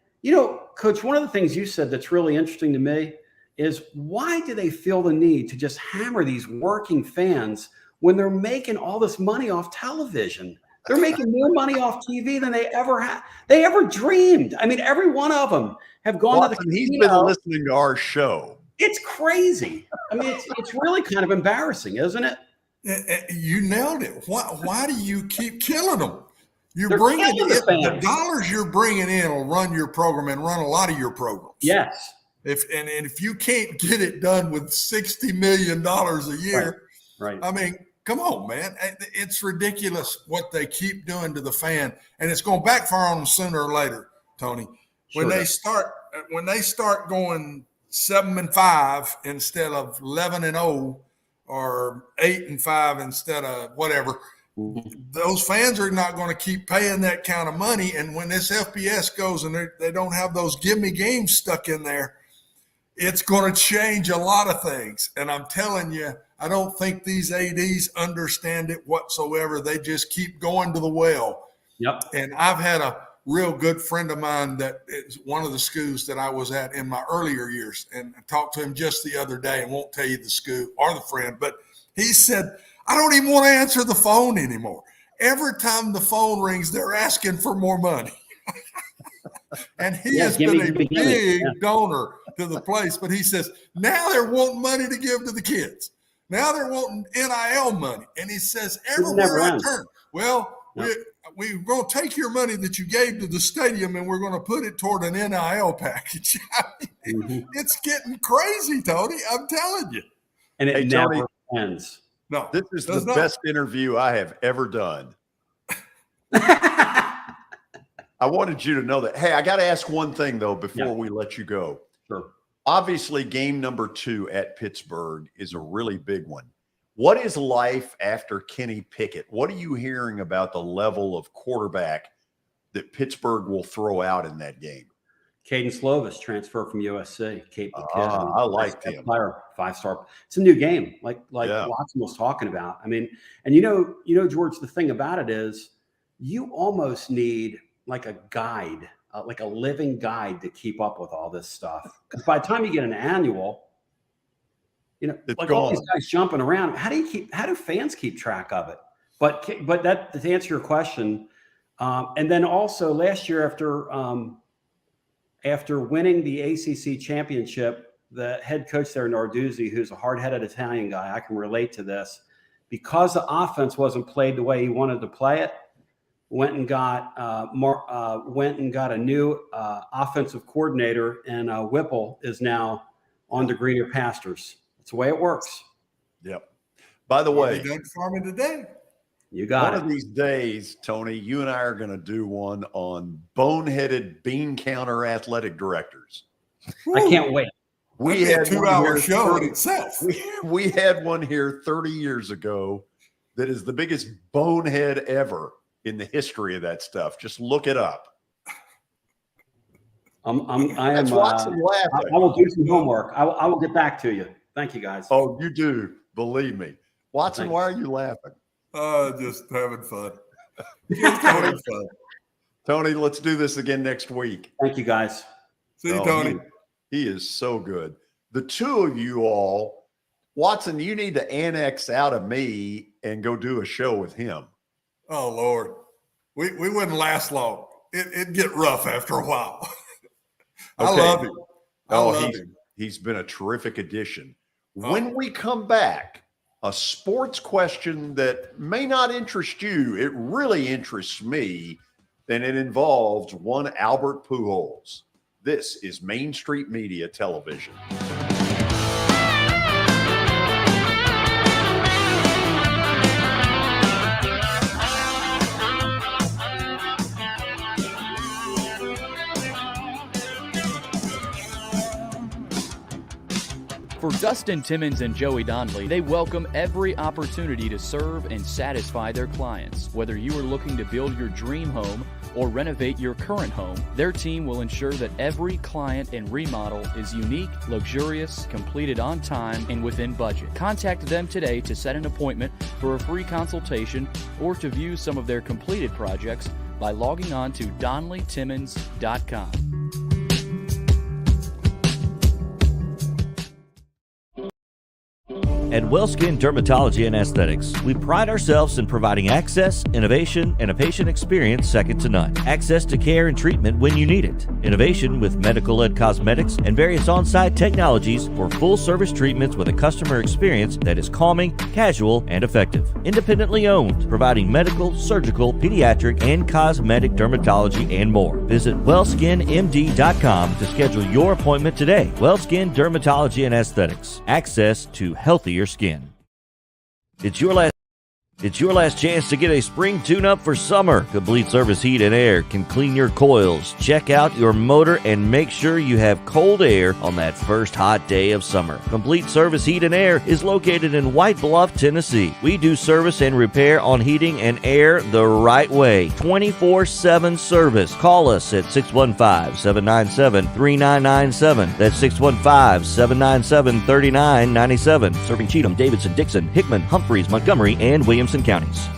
Coach, one of the things you said that's really interesting to me is, why do they feel the need to just hammer these working fans when they're making all this money off television? They're making more money off TV than they ever dreamed. I mean, every one of them have gone to the casino. He's been listening to our show. It's crazy. I mean, it's really kind of embarrassing, isn't it? You nailed it. Why do you keep killing them? They're bringing in the dollars you're bringing in will run your program and run a lot of your programs. Yes. If you can't get it done with $60 million a year, right. I mean, come on, man. It's ridiculous what they keep doing to the fan, and it's going to backfire on them sooner or later, Tony. When they start going 7-5 instead of 11-0, or 8-5 instead of whatever, those fans are not going to keep paying that kind of money. And when this FBS goes and they don't have those gimme games stuck in there, it's going to change a lot of things. And I'm telling you, I don't think these ADs understand it whatsoever. They just keep going to the well. Yep. And I've had a real good friend of mine that is one of the schools that I was at in my earlier years, and I talked to him just the other day, and won't tell you the school or the friend, but he said, I don't even want to answer the phone anymore. Every time the phone rings, they're asking for more money. And he has been a big donor to the place, but he says, now they're wanting money to give to the kids. Now they're wanting NIL money. And he says, everywhere I turn, we're going to take your money that you gave to the stadium and we're going to put it toward an NIL package. I mean, It's getting crazy, Tony. I'm telling you. And it never ends. No, this is the best interview I have ever done. I wanted you to know that. Hey, I got to ask one thing, though, before we let you go. Sure. Obviously, game number 2 at Pittsburgh is a really big one. What is life after Kenny Pickett? What are you hearing about the level of quarterback that Pittsburgh will throw out in that game? Caden Slovis transfer from USC. I like him. Player, 5-star. It's a new game, like Watson was talking about. I mean, and George, the thing about it is, you almost need like a guide, like a living guide to keep up with all this stuff. Because by the time you get an annual, all these guys jumping around. How do fans keep track of it? But that, to answer your question, and then also last year after winning the ACC championship, the head coach there, Narduzzi, who's a hard-headed Italian guy, I can relate to this, because the offense wasn't played the way he wanted to play it, went and got a new offensive coordinator, and Whipple is now on to greener pastures. It's the way it works. Yep. By the way, done farming today. You got one of these days, Tony, you and I are going to do one on boneheaded bean counter athletic directors. I can't wait. We had a 2-hour show in itself. We had one here 30 years ago that is the biggest bonehead ever in the history of that stuff. Just look it up. I will do some homework. I will get back to you. Thank you, guys. Oh, you do. Believe me. Watson, why are you laughing? Just having fun. Just having fun. Tony, let's do this again next week. Thank you, guys. See you, Tony. He is so good. The two of you all, Watson, you need to annex out of me and go do a show with him. Oh, Lord. We wouldn't last long. It'd get rough after a while. I love him. I love him. He's been a terrific addition. When we come back a sports question that may not interest you. It really interests me, and it involves one Albert Pujols. This is Main Street Media Television. For Dustin Timmons and Joey Donnelly, they welcome every opportunity to serve and satisfy their clients. Whether you are looking to build your dream home or renovate your current home, their team will ensure that every client and remodel is unique, luxurious, completed on time, and within budget. Contact them today to set an appointment for a free consultation or to view some of their completed projects by logging on to DonnellyTimmons.com. At WellSkin Dermatology and Aesthetics, we pride ourselves in providing access, innovation, and a patient experience second to none. Access to care and treatment when you need it. Innovation with medical-led cosmetics and various on-site technologies for full-service treatments with a customer experience that is calming, casual, and effective. Independently owned, providing medical, surgical, pediatric, and cosmetic dermatology and more. Visit WellSkinMD.com to schedule your appointment today. WellSkin Dermatology and Aesthetics. Access to healthier skin. It's your last chance to get a spring tune-up for summer. Complete Service Heat and Air can clean your coils, check out your motor, and make sure you have cold air on that first hot day of summer. Complete Service Heat and Air is located in White Bluff, Tennessee. We do service and repair on heating and air the right way. 24/7 service. Call us at 615-797-3997. That's 615-797-3997. Serving Cheatham, Davidson, Dixon, Hickman, Humphreys, Montgomery, and Williamson counties.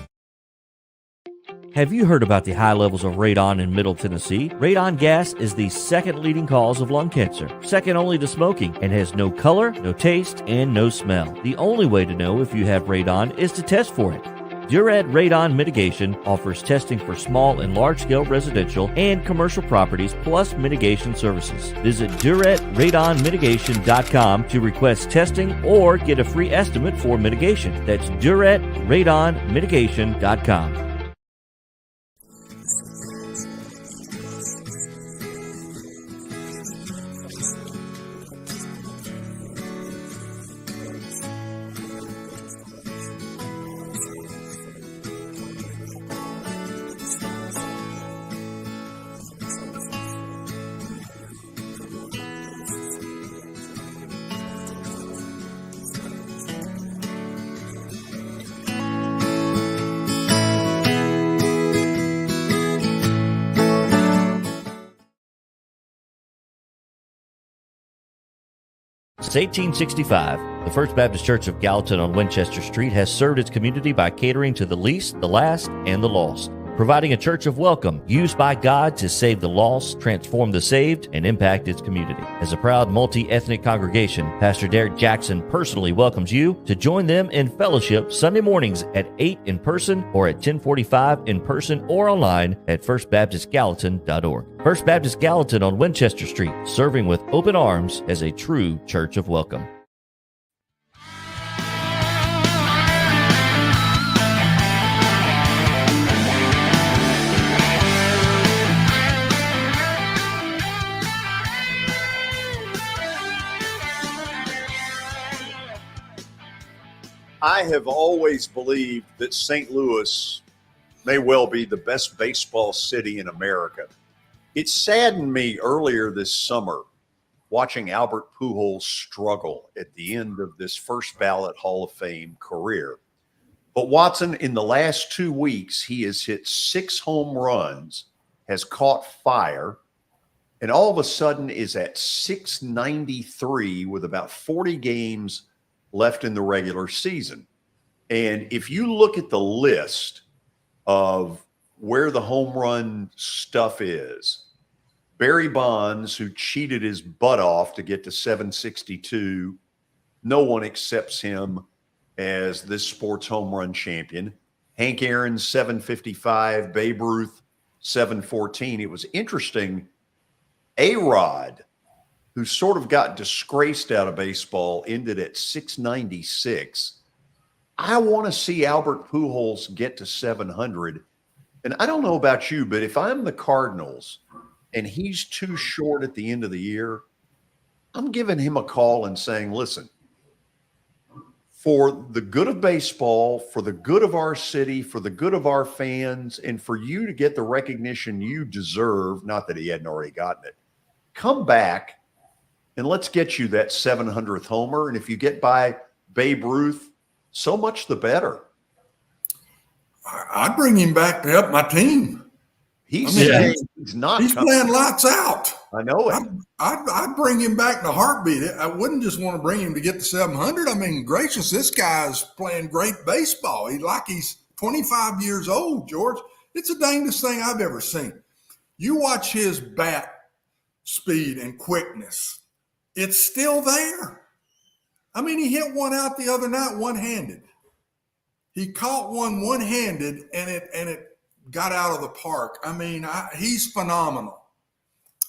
Have you heard about the high levels of radon in Middle Tennessee? Radon gas is the second leading cause of lung cancer, second only to smoking, and has no color, no taste, and no smell. The only way to know if you have radon is to test for it. Duret Radon Mitigation offers testing for small and large-scale residential and commercial properties, plus mitigation services. Visit DuretRadonMitigation.com to request testing or get a free estimate for mitigation. That's DuretRadonMitigation.com. Since 1865, the First Baptist Church of Gallatin on Winchester Street has served its community by catering to the least, the last, and the lost, providing a church of welcome used by God to save the lost, transform the saved, and impact its community. As a proud multi-ethnic congregation, Pastor Derek Jackson personally welcomes you to join them in fellowship Sunday mornings at 8 in person or at 10:45 in person or online at firstbaptistgallatin.org. First Baptist Gallatin on Winchester Street, serving with open arms as a true church of welcome. I have always believed that St. Louis may well be the best baseball city in America. It saddened me earlier this summer watching Albert Pujols struggle at the end of this first ballot Hall of Fame career. But Watson, in the last 2 weeks, he has hit 6 home runs, has caught fire, and all of a sudden is at 693 with about 40 games left in the regular season. And if you look at the list of where the home run stuff is, Barry Bonds, who cheated his butt off to get to 762, no one accepts him as this sports home run champion. Hank Aaron, 755, Babe Ruth, 714. It was interesting. A-Rod, who sort of got disgraced out of baseball, ended at 696. I want to see Albert Pujols get to 700. And I don't know about you, but if I'm the Cardinals and he's too short at the end of the year, I'm giving him a call and saying, listen, for the good of baseball, for the good of our city, for the good of our fans, and for you to get the recognition you deserve, not that he hadn't already gotten it, come back and let's get you that 700th homer. And if you get by Babe Ruth, so much the better. I'd bring him back to help my team. He's not. He's playing lights out. I know it. I'd bring him back in a heartbeat. I wouldn't just want to bring him to get to 700. I mean, gracious, this guy's playing great baseball. He's 25 years old, George. It's the dangest thing I've ever seen. You watch his bat speed and quickness. It's still there. I mean, he hit one out the other night one-handed. He caught one-handed, and it got out of the park. I mean, he's phenomenal.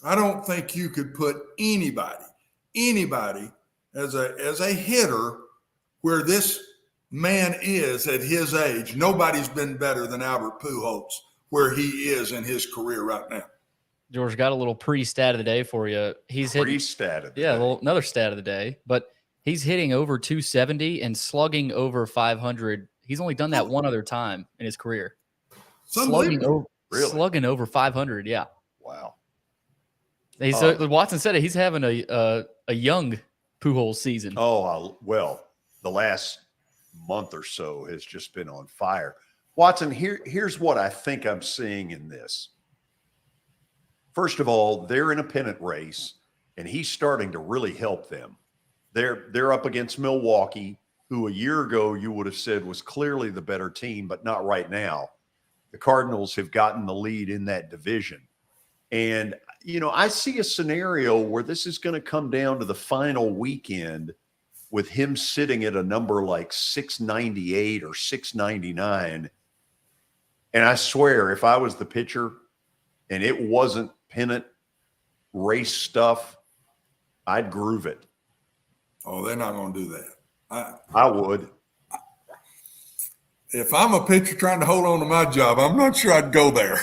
I don't think you could put anybody as a hitter where this man is at his age. Nobody's been better than Albert Pujols where he is in his career right now. George, got a little pre-stat of the day for you. He's hitting pre-stat of the day. Well, another stat of the day, but he's hitting over 270 and slugging over 500. He's only done that one other time in his career. Slugging over 500, yeah. Wow. Watson said it. He's having a young Pujols season. Well, the last month or so has just been on fire. Watson, here's what I think I'm seeing in this. First of all, they're in a pennant race, and he's starting to really help them. They're up against Milwaukee, who a year ago you would have said was clearly the better team, but not right now. The Cardinals have gotten the lead in that division. And, I see a scenario where this is going to come down to the final weekend with him sitting at a number like 698 or 699. And I swear, if I was the pitcher and it wasn't pennant race stuff, I'd groove it. Oh, they're not going to do that. I would. If I'm a pitcher trying to hold on to my job, I'm not sure I'd go there.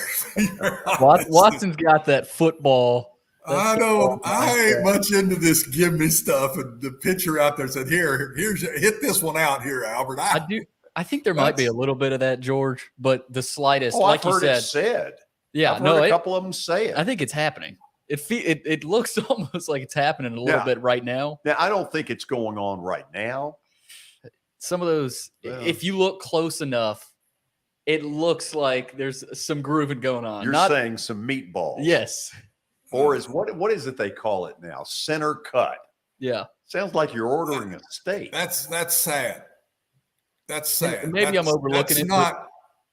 Watson's got that football. I ain't much into this give me stuff. And the pitcher out there said, here's hit this one out here, Albert. I think there might be a little bit of that, George, but the slightest, like you I've heard said. It said. Yeah, I've heard a couple of them say it. I think it's happening. It looks almost like it's happening a little bit right now. Now, I don't think it's going on right now. Some of those, if you look close enough, it looks like there's some grooving going on. You're saying some meatballs. Yes. Or what is it they call it now? Center cut. Yeah. Sounds like you're ordering a steak. That's sad. That's sad. Maybe I'm overlooking it.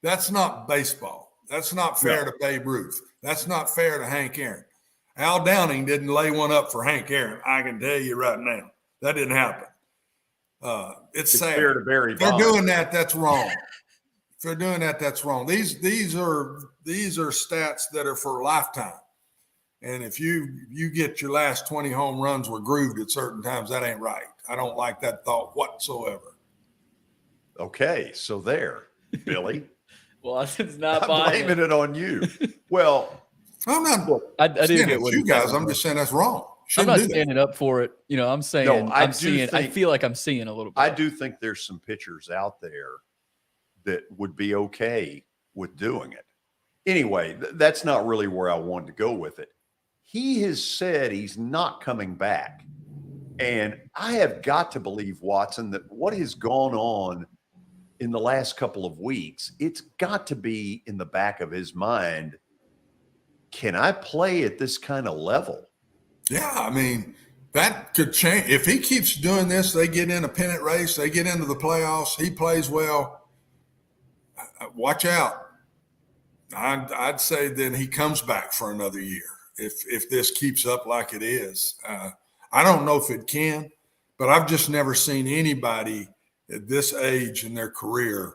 That's not baseball. That's not fair to Babe Ruth. That's not fair to Hank Aaron. Al Downing didn't lay one up for Hank Aaron. I can tell you right now. That didn't happen. It's sad. Fair to Barry If they're Bonds. doing that, that's wrong. If they're doing that, that's wrong. These are stats that are for a lifetime. And if you get your last 20 home runs were grooved at certain times, that ain't right. I don't like that thought whatsoever. Okay, so there, Billy. Well, it's not I'm blaming it on you. Well, I'm not. I do get what you guys. I'm just saying that's wrong. I'm not standing up for it. I'm saying I feel like I'm seeing a little bit. I do think there's some pitchers out there that would be okay with doing it. Anyway, that's not really where I wanted to go with it. He has said he's not coming back. And I have got to believe, Watson, that what has gone on in the last couple of weeks, it's got to be in the back of his mind. Can I play at this kind of level? Yeah, I mean, that could change. If he keeps doing this, they get in a pennant race, they get into the playoffs, he plays well, watch out. I'd say then he comes back for another year if this keeps up like it is. I don't know if it can, but I've just never seen anybody at this age in their career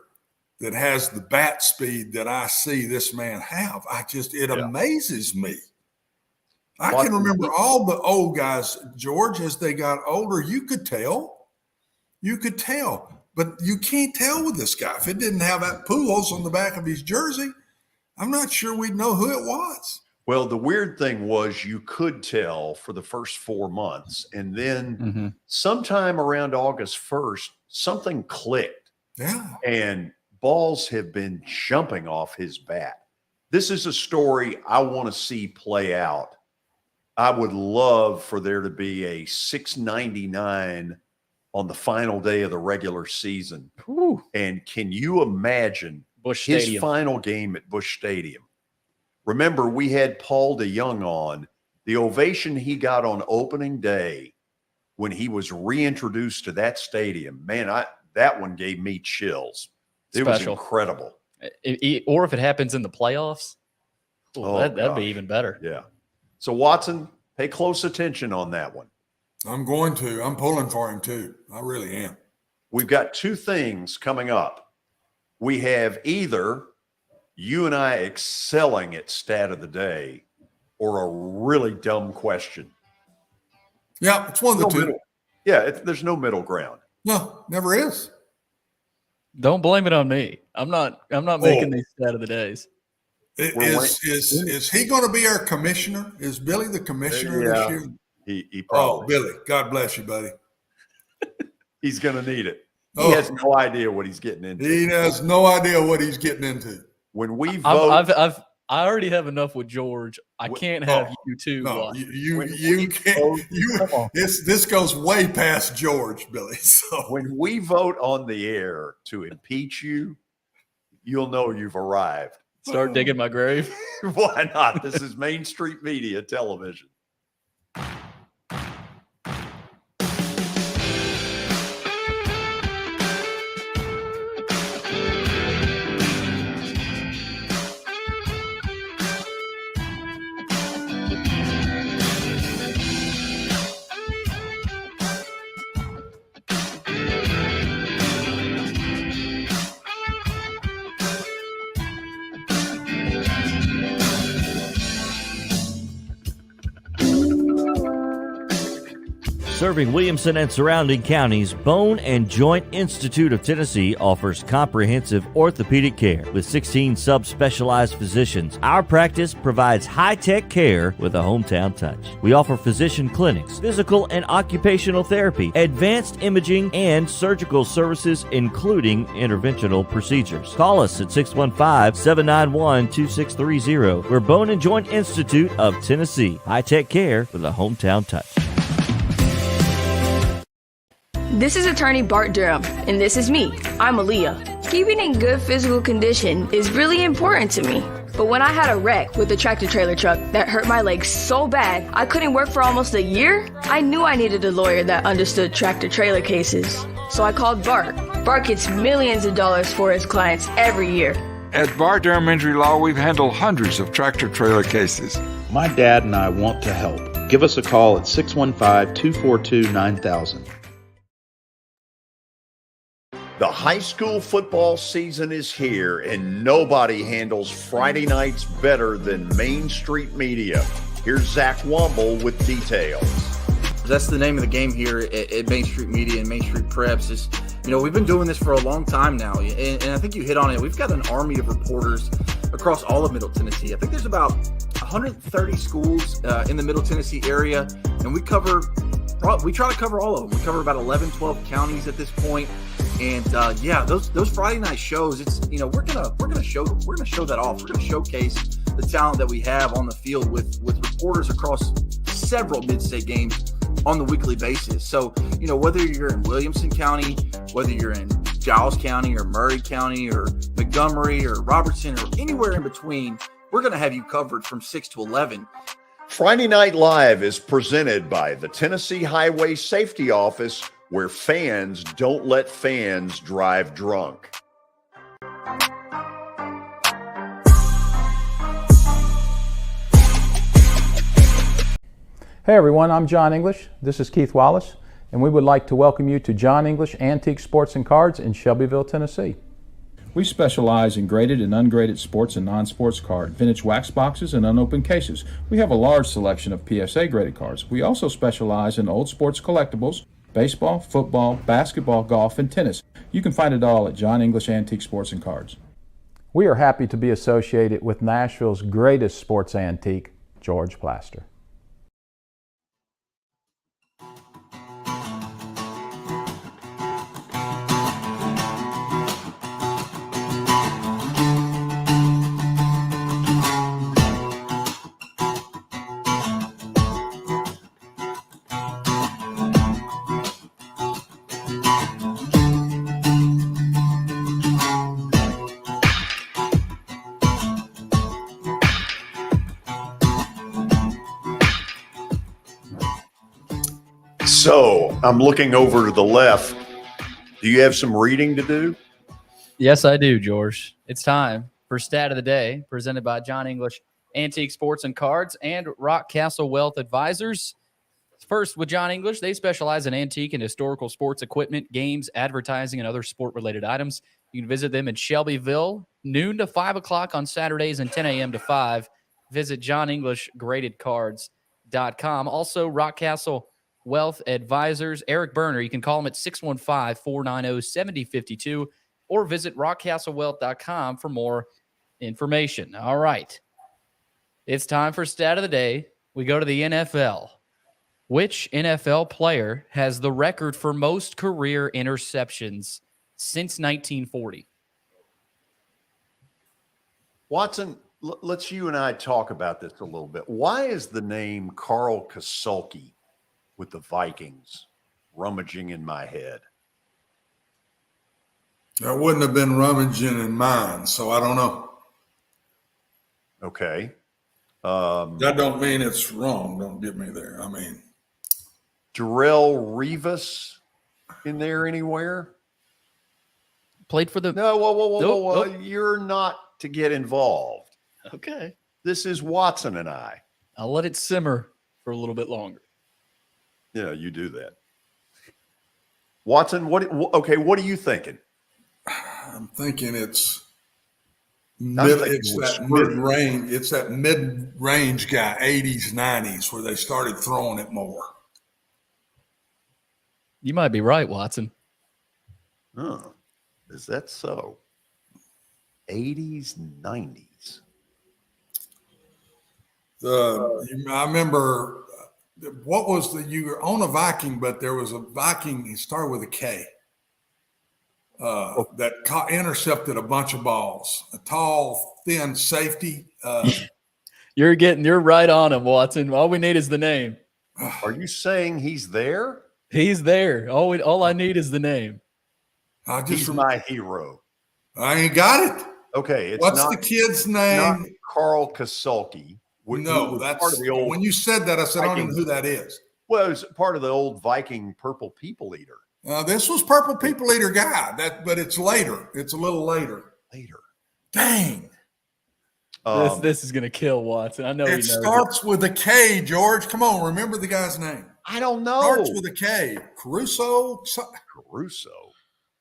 that has the bat speed that I see this man have. It amazes me. I can remember all the old guys, George, as they got older, you could tell. But you can't tell with this guy. If it didn't have that Pujols on the back of his jersey, I'm not sure we'd know who it was. Well, the weird thing was you could tell for the first 4 months. And then sometime around August 1st, something clicked. Yeah. And balls have been jumping off his bat. This is a story I want to see play out. I would love for there to be a 699 on the final day of the regular season. Whew. And can you imagine his Stadium. final game at Busch Stadium? Remember, we had Paul DeYoung on. The ovation he got on opening day when he was reintroduced to that stadium, man, that one gave me chills. It was incredible. Or if it happens in the playoffs, that'd be even better. Yeah. So, Watson, pay close attention on that one. I'm going to. I'm pulling for him, too. I really am. We've got 2 things coming up. We have either you and I excelling at stat of the day or a really dumb question. Yeah, it's one of the two. There's no middle ground. No, never is. Don't blame it on me. I'm not making these stat of the days. Is he going to be our commissioner? Is Billy the commissioner this year? He probably. Oh, Billy, God bless you, buddy. He's going to need it. He has no idea what he's getting into. He has no idea what he's getting into. When we vote, I already have enough with George. I can't have you too. No, you can't. This goes way past George, Billy. So when we vote on the air to impeach you, you'll know you've arrived. Start digging my grave. Why not? This is Main Street Media Television. Serving Williamson and surrounding counties, Bone and Joint Institute of Tennessee offers comprehensive orthopedic care with 16 subspecialized physicians. Our practice provides high-tech care with a hometown touch. We offer physician clinics, physical and occupational therapy, advanced imaging, and surgical services, including interventional procedures. Call us at 615-791-2630. We're Bone and Joint Institute of Tennessee. High-tech care with a hometown touch. This is attorney Bart Durham, and this is me. I'm Aaliyah. Keeping in good physical condition is really important to me. But when I had a wreck with a tractor-trailer truck that hurt my legs so bad I couldn't work for almost a year, I knew I needed a lawyer that understood tractor-trailer cases. So I called Bart. Bart gets millions of dollars for his clients every year. At Bart Durham Injury Law, we've handled hundreds of tractor-trailer cases. My dad and I want to help. Give us a call at 615-242-9000. The high school football season is here, and nobody handles Friday nights better than Main Street Media. Here's Zach Womble with details. That's the name of the game here at Main Street Media and Main Street Preps. Is, we've been doing this for a long time now, and I think you hit on it. We've got an army of reporters across all of Middle Tennessee. I think there's about 130 schools in the Middle Tennessee area, and we try to cover all of them. We cover about 11, 12 counties at this point. And those Friday night shows, it's we're gonna show that off. We're gonna showcase the talent that we have on the field with reporters across several mid-state games on the weekly basis. So whether you're in Williamson County, whether you're in Giles County or Murray County or Montgomery or Robertson or anywhere in between, we're gonna have you covered from 6 to 11. Friday Night Live is presented by the Tennessee Highway Safety Office, where fans don't let fans drive drunk. Hey everyone, I'm John English. This is Keith Wallace, and we would like to welcome you to John English Antique Sports and Cards in Shelbyville, Tennessee. We specialize in graded and ungraded sports and non-sports cards, vintage wax boxes, and unopened cases. We have a large selection of PSA graded cards. We also specialize in old sports collectibles, Baseball, football, basketball, golf, and tennis. You can find it all at John English Antique Sports and Cards. We are happy to be associated with Nashville's greatest sports antique, George Plaster. So I'm looking over to the left. Do you have some reading to do? Yes, I do, George. It's time for Stat of the Day, presented by John English Antique Sports and Cards and Rock Castle Wealth Advisors. First, with John English, they specialize in antique and historical sports equipment, games, advertising, and other sport-related items. You can visit them in Shelbyville, noon to 5 o'clock on Saturdays and 10 a.m. to 5. Visit JohnEnglishGradedCards.com. Also, Rock Castle Wealth Advisors, Eric Berner. You can call him at 615-490-7052 or visit rockcastlewealth.com for more information. All right. It's time for Stat of the Day. We go to the NFL. Which NFL player has the record for most career interceptions since 1940? Watson, let's you and I talk about this a little bit. Why is the name Carl Kasulki with the Vikings rummaging in my head? That wouldn't have been rummaging in mine, so I don't know. Okay. That don't mean it's wrong. Don't get me there. I mean, Darrelle Revis in there anywhere? Played for the... No, whoa. Nope. You're not to get involved. Okay. This is Watson and I. I'll let it simmer for a little bit longer. Yeah, you do that. Watson, what are you thinking? I'm thinking it's that mid-range. It's that mid-range guy, 80s, 90s, where they started throwing it more. You might be right, Watson. Oh, is that so? 80s, 90s. I remember, what was you were on a Viking, but there was a Viking, he started with a K, that intercepted a bunch of balls. A tall, thin safety. You're right on him, Watson. All we need is the name. Are you saying he's there? He's there. All I need is the name. He's my hero. I ain't got it. Okay. What's the kid's name? Not Carl Kasulki. No, that's part of the old. When you said that, I said, Viking, I don't know who that is. Well, it was part of the old Viking Purple People Eater. This was Purple People Eater guy. But it's later. It's a little later. Dang. This is gonna kill Watson. I know it starts with a K. George, come on, remember the guy's name. I don't know. Starts with a K. Caruso.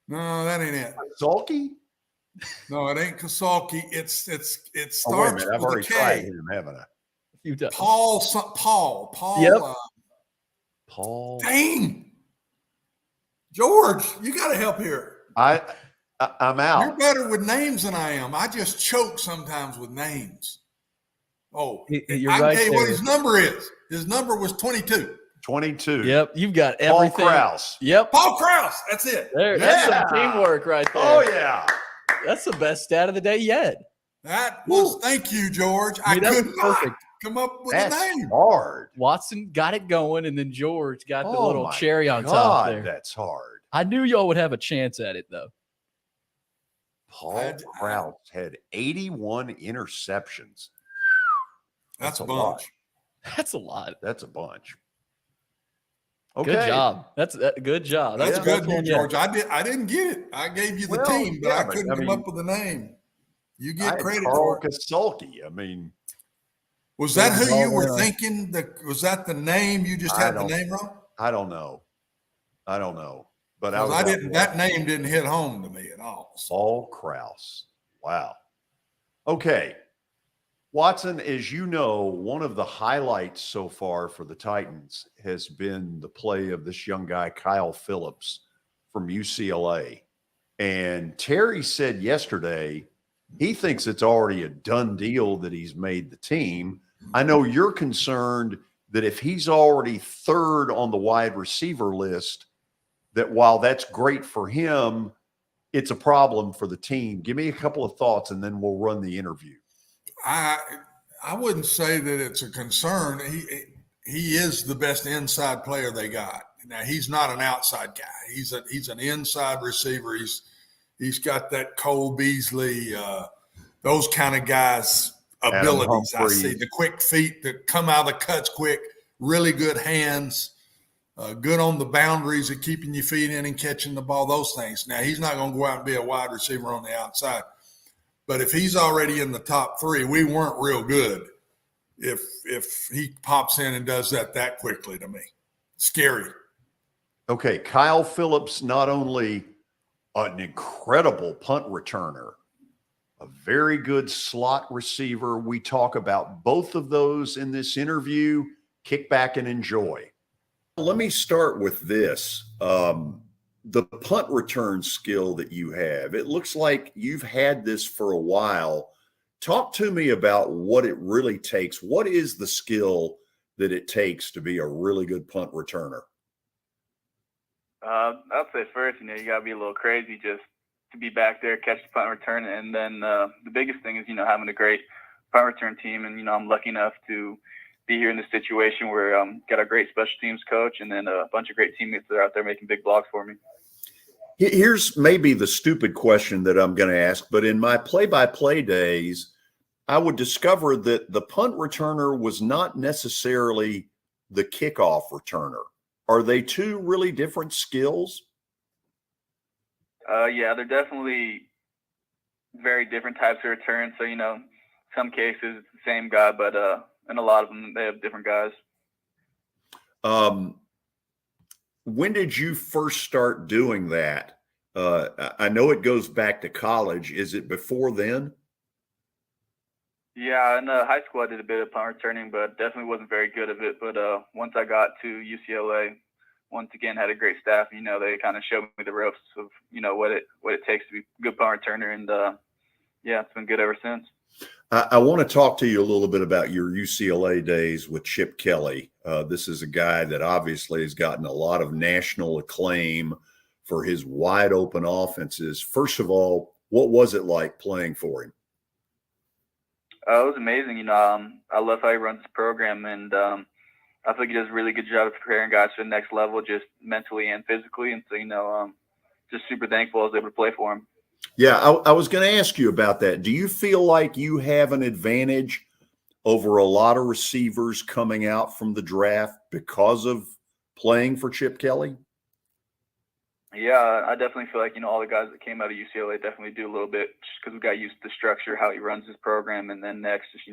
No, that ain't it. Kasulki? No, it ain't Kasulki. It starts with I've already tried him, haven't I? Paul. Yep. Paul. Dang. George, you got to help here. I'm out. You're better with names than I am. I just choke sometimes with names. Oh, you're I can right tell you there. what his number is. His number was 22. 22. Yep, you've got everything. Paul Krause. Yep. Paul Krause. That's it. That's some teamwork right there. Oh, yeah. That's the best stat of the day yet. That was, thank you, George. I could not come up with a name. Hard. Watson got it going, and then George got the little cherry on top there. That's hard. I knew y'all would have a chance at it, though. Paul Krause had 81 interceptions. That's a bunch. Lot. That's a lot. That's a bunch. Okay. Good job. That's good job. That's good, George. I didn't get it. I gave you the team, but I couldn't come up with a name. You get credit for it. Kasulki. I mean, was that who you were thinking? Was that the name? You just had the name wrong? I don't know. But I didn't. That name didn't hit home to me at all. Paul Krause. Wow. Okay. Watson, as you know, one of the highlights so far for the Titans has been the play of this young guy, Kyle Phillips from UCLA. And Terry said yesterday he thinks it's already a done deal that he's made the team. I know you're concerned that if he's already third on the wide receiver list, that while that's great for him, it's a problem for the team. Give me a couple of thoughts and then we'll run the interview. I wouldn't say that it's a concern. He is the best inside player they got. Now, he's not an outside guy. He's an inside receiver. He's got that Cole Beasley, those kind of guys' abilities. I see the quick feet that come out of the cuts quick, really good hands, good on the boundaries of keeping your feet in and catching the ball, those things. Now, he's not going to go out and be a wide receiver on the outside. But if he's already in the top three, we weren't real good if he pops in and does that quickly to me. Scary. Okay, Kyle Phillips, not only an incredible punt returner, a very good slot receiver. We talk about both of those in this interview. Kick back and enjoy. Let me start with this. The punt return skill that you have, it looks like you've had this for a while. Talk to me about what it really takes. What is the skill that it takes to be a really good punt returner? I'd say first, you got to be a little crazy just to be back there, catch the punt return. And then the biggest thing is, having a great punt return team. And, I'm lucky enough to be here in this situation where got a great special teams coach and then a bunch of great teammates that are out there making big blocks for me. Here's maybe the stupid question that I'm going to ask, but in my play-by-play days, I would discover that the punt returner was not necessarily the kickoff returner. Are they two really different skills? Yeah, they're definitely very different types of returns. So, some cases it's the same guy, but in a lot of them, they have different guys. When did you first start doing that? I know it goes back to college. Is it before then? Yeah, in high school, I did a bit of punt returning, but definitely wasn't very good at it. But once I got to UCLA, once again, had a great staff. They kind of showed me the ropes of, what it takes to be a good punt returner. And, yeah, it's been good ever since. I want to talk to you a little bit about your UCLA days with Chip Kelly. This is a guy that obviously has gotten a lot of national acclaim for his wide open offenses. First of all, what was it like playing for him? It was amazing. I love how he runs the program, and I think he does a really good job of preparing guys for the next level, just mentally and physically. And so, just super thankful I was able to play for him. Yeah, I was going to ask you about that. Do you feel like you have an advantage over a lot of receivers coming out from the draft because of playing for Chip Kelly? Yeah, I definitely feel like, all the guys that came out of UCLA definitely do a little bit just because we got used to the structure, how he runs his program, and then next just,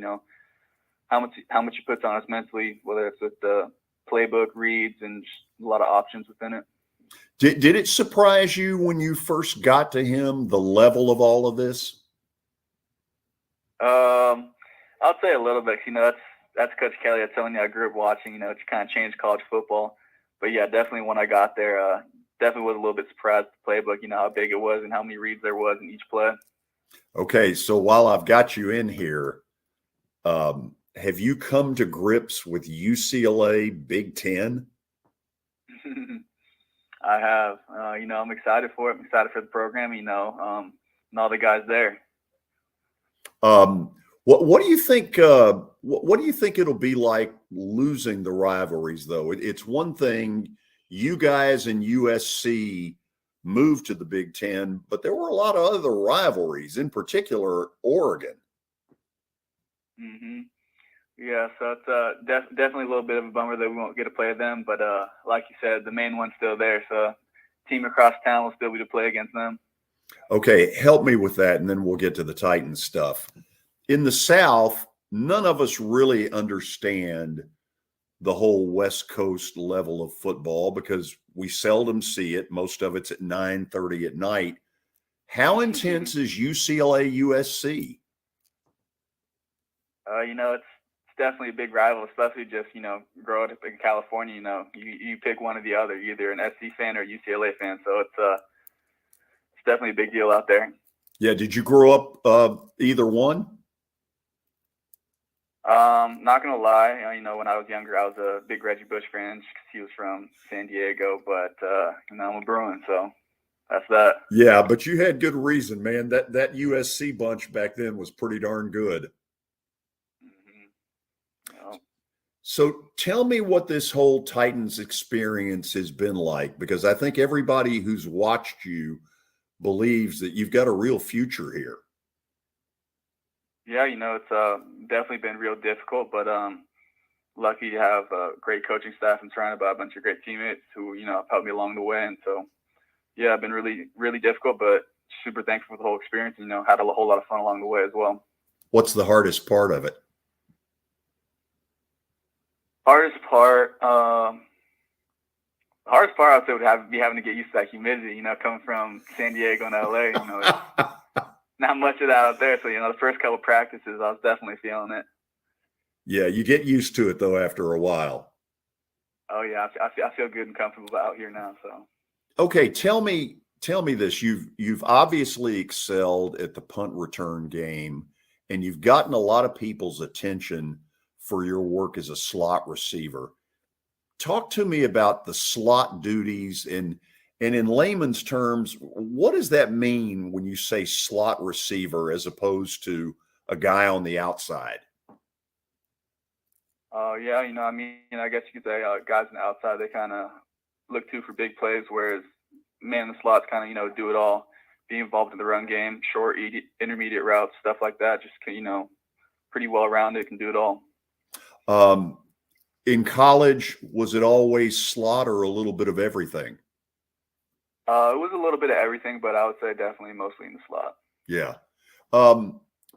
how much he puts on us mentally, whether it's with the playbook reads and just a lot of options within it. Did it surprise you when you first got to him, the level of all of this? I'll say a little bit. That's Coach Kelly. I'm telling you, I grew up watching. It's kind of changed college football. But yeah, definitely when I got there, definitely was a little bit surprised with the playbook. How big it was and how many reads there was in each play. Okay, so while I've got you in here, have you come to grips with UCLA Big Ten? I have. I'm excited for it. I'm excited for the program. And all the guys there. What do you think? What do you think it'll be like losing the rivalries, though? It's one thing you guys and USC moved to the Big Ten, but there were a lot of other rivalries, in particular Oregon. Mm-hmm. Yeah, so it's definitely a little bit of a bummer that we won't get to play them. But like you said, the main one's still there. So team across town will still be to play against them. Okay, help me with that, and then we'll get to the Titans stuff. In the South, none of us really understand the whole West Coast level of football because we seldom see it. Most of it's at 9:30 at night. How intense is UCLA USC? It's definitely a big rival, especially just, growing up in California. You pick one or the other, either an SC fan or a UCLA fan. So it's definitely a big deal out there. Yeah. Did you grow up either one? Not gonna lie, when I was younger, I was a big Reggie Bush fan just 'cause he was from San Diego. But I'm a Bruin, so that's that. Yeah, but you had good reason, man. That USC bunch back then was pretty darn good. So tell me what this whole Titans experience has been like, because I think everybody who's watched you believes that you've got a real future here. Yeah, it's definitely been real difficult, but lucky to have a great coaching staff and surrounded by a bunch of great teammates who, have helped me along the way. And so, yeah, it's been really, really difficult, but super thankful for the whole experience and, had a whole lot of fun along the way as well. What's the hardest part of it? Hardest part, I would say would be having to get used to that humidity, coming from San Diego and LA, not much of that out there. So, the first couple of practices, I was definitely feeling it. Yeah, you get used to it though after a while. Oh yeah, I feel good and comfortable out here now. So, okay, tell me this. You've obviously excelled at the punt return game, and you've gotten a lot of people's attention for your work as a slot receiver. Talk to me about the slot duties and in layman's terms, what does that mean when you say slot receiver as opposed to a guy on the outside? Yeah, I guess you could say guys on the outside, they kind of look to for big plays, whereas man in the slots kind of, do it all, be involved in the run game, short, intermediate routes, stuff like that. Just, pretty well rounded, can do it all. In college, was it always slot or a little bit of everything? It was a little bit of everything, but I would say definitely mostly in the slot. Yeah.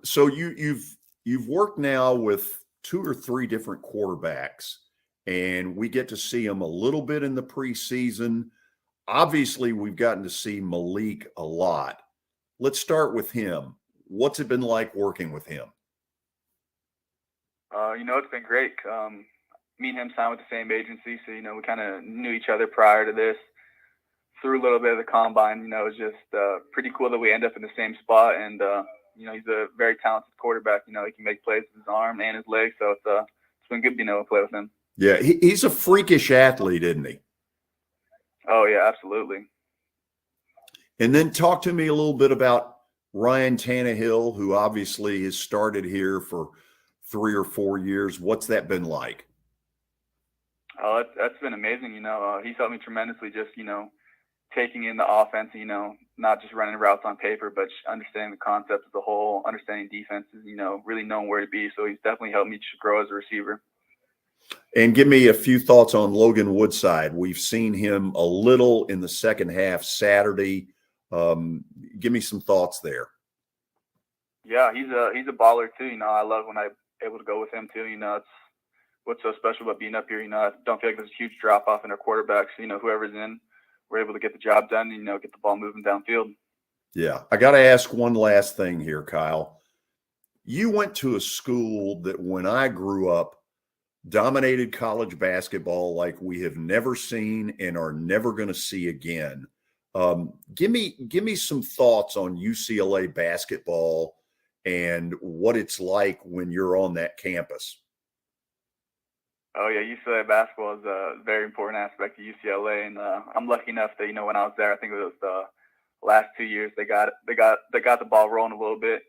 So you've worked now with 2 or 3 different quarterbacks, and we get to see them a little bit in the preseason. Obviously, we've gotten to see Malik a lot. Let's start with him. What's it been like working with him? It's been great. Me and him signed with the same agency, so, we kind of knew each other prior to this. Through a little bit of the combine, it was just pretty cool that we end up in the same spot. And, he's a very talented quarterback. He can make plays with his arm and his leg. So it's been good being able to play with him. Yeah, he's a freakish athlete, isn't he? Oh, yeah, absolutely. And then talk to me a little bit about Ryan Tannehill, who obviously has started here for 3 or 4 years. What's that been like? Oh, that's been amazing. He's helped me tremendously just, taking in the offense, not just running routes on paper, but understanding the concept as a whole, understanding defenses, really knowing where to be. So he's definitely helped me just grow as a receiver. And give me a few thoughts on Logan Woodside. We've seen him a little in the second half Saturday. Give me some thoughts there. Yeah, he's a baller too. I love when I'm able to go with him too. It's what's so special about being up here. I don't feel like there's a huge drop off in our quarterbacks. Whoever's in, we're able to get the job done and, get the ball moving downfield. Yeah. I got to ask one last thing here, Kyle. You went to a school that when I grew up dominated college basketball like we have never seen and are never going to see again. Give me some thoughts on UCLA basketball and what it's like when you're on that campus. Oh yeah, UCLA basketball is a very important aspect of UCLA, and I'm lucky enough that when I was there, I think it was the last 2 years they got the ball rolling a little bit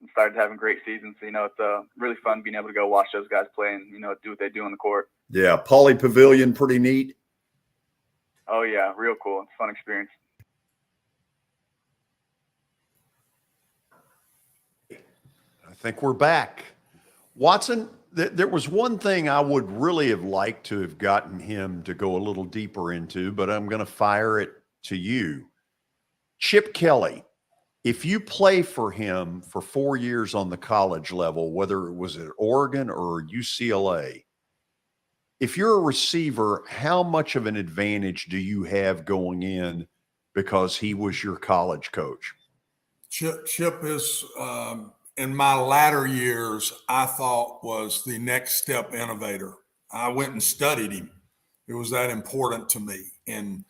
and started having great seasons. So, it's really fun being able to go watch those guys play and do what they do on the court. Yeah, Pauley Pavilion, pretty neat. Oh yeah, real cool. It's a fun experience. I think we're back. Watson, there was one thing I would really have liked to have gotten him to go a little deeper into, but I'm going to fire it to you. Chip Kelly, if you play for him for 4 years on the college level, whether it was at Oregon or UCLA, if you're a receiver, how much of an advantage do you have going in because he was your college coach? Chip is in my latter years, I thought was the next step innovator. I went and studied him. It was that important to me. And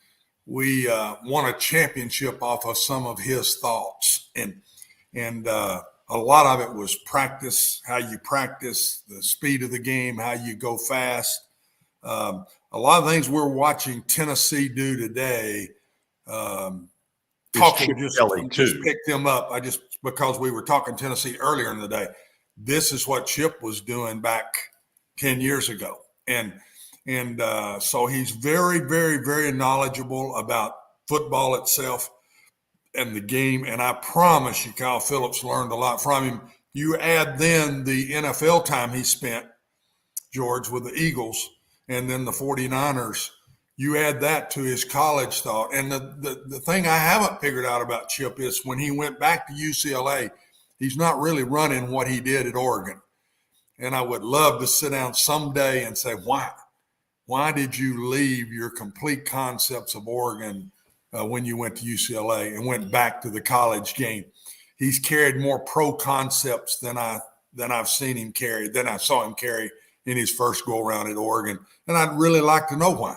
we won a championship off of some of his thoughts. And a lot of it was practice, how you practice, the speed of the game, how you go fast. A lot of things we're watching Tennessee do today. Just pick them up. Because we were talking Tennessee earlier in the day, this is what Chip was doing back 10 years ago. And so he's very, very, very knowledgeable about football itself and the game. And I promise you, Kyle Phillips learned a lot from him. You add then the NFL time he spent, George, with the Eagles and then the 49ers, you add that to his college thought. And the thing I haven't figured out about Chip is when he went back to UCLA, he's not really running what he did at Oregon. And I would love to sit down someday and say, why? Why did you leave your complete concepts of Oregon when you went to UCLA and went back to the college game? He's carried more pro concepts than I've seen him carry, than I saw him carry in his first go around at Oregon. And I'd really like to know why.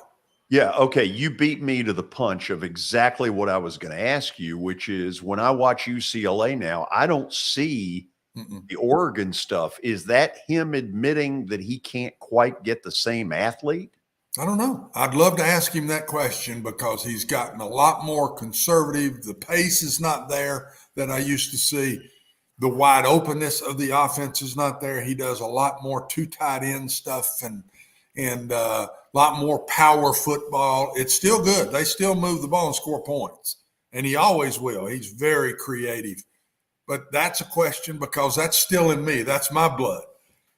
Yeah, okay. You beat me to the punch of exactly what I was going to ask you, which is when I watch UCLA now, I don't see the Oregon stuff. Is that him admitting that he can't quite get the same athlete? I don't know. I'd love to ask him that question because he's gotten a lot more conservative. The pace is not there that I used to see. The wide openness of the offense is not there. He does a lot more two tight end stuff and a lot more power football. It's still good. They still move the ball and score points, and he always will. He's very creative. But that's a question because that's still in me. That's my blood.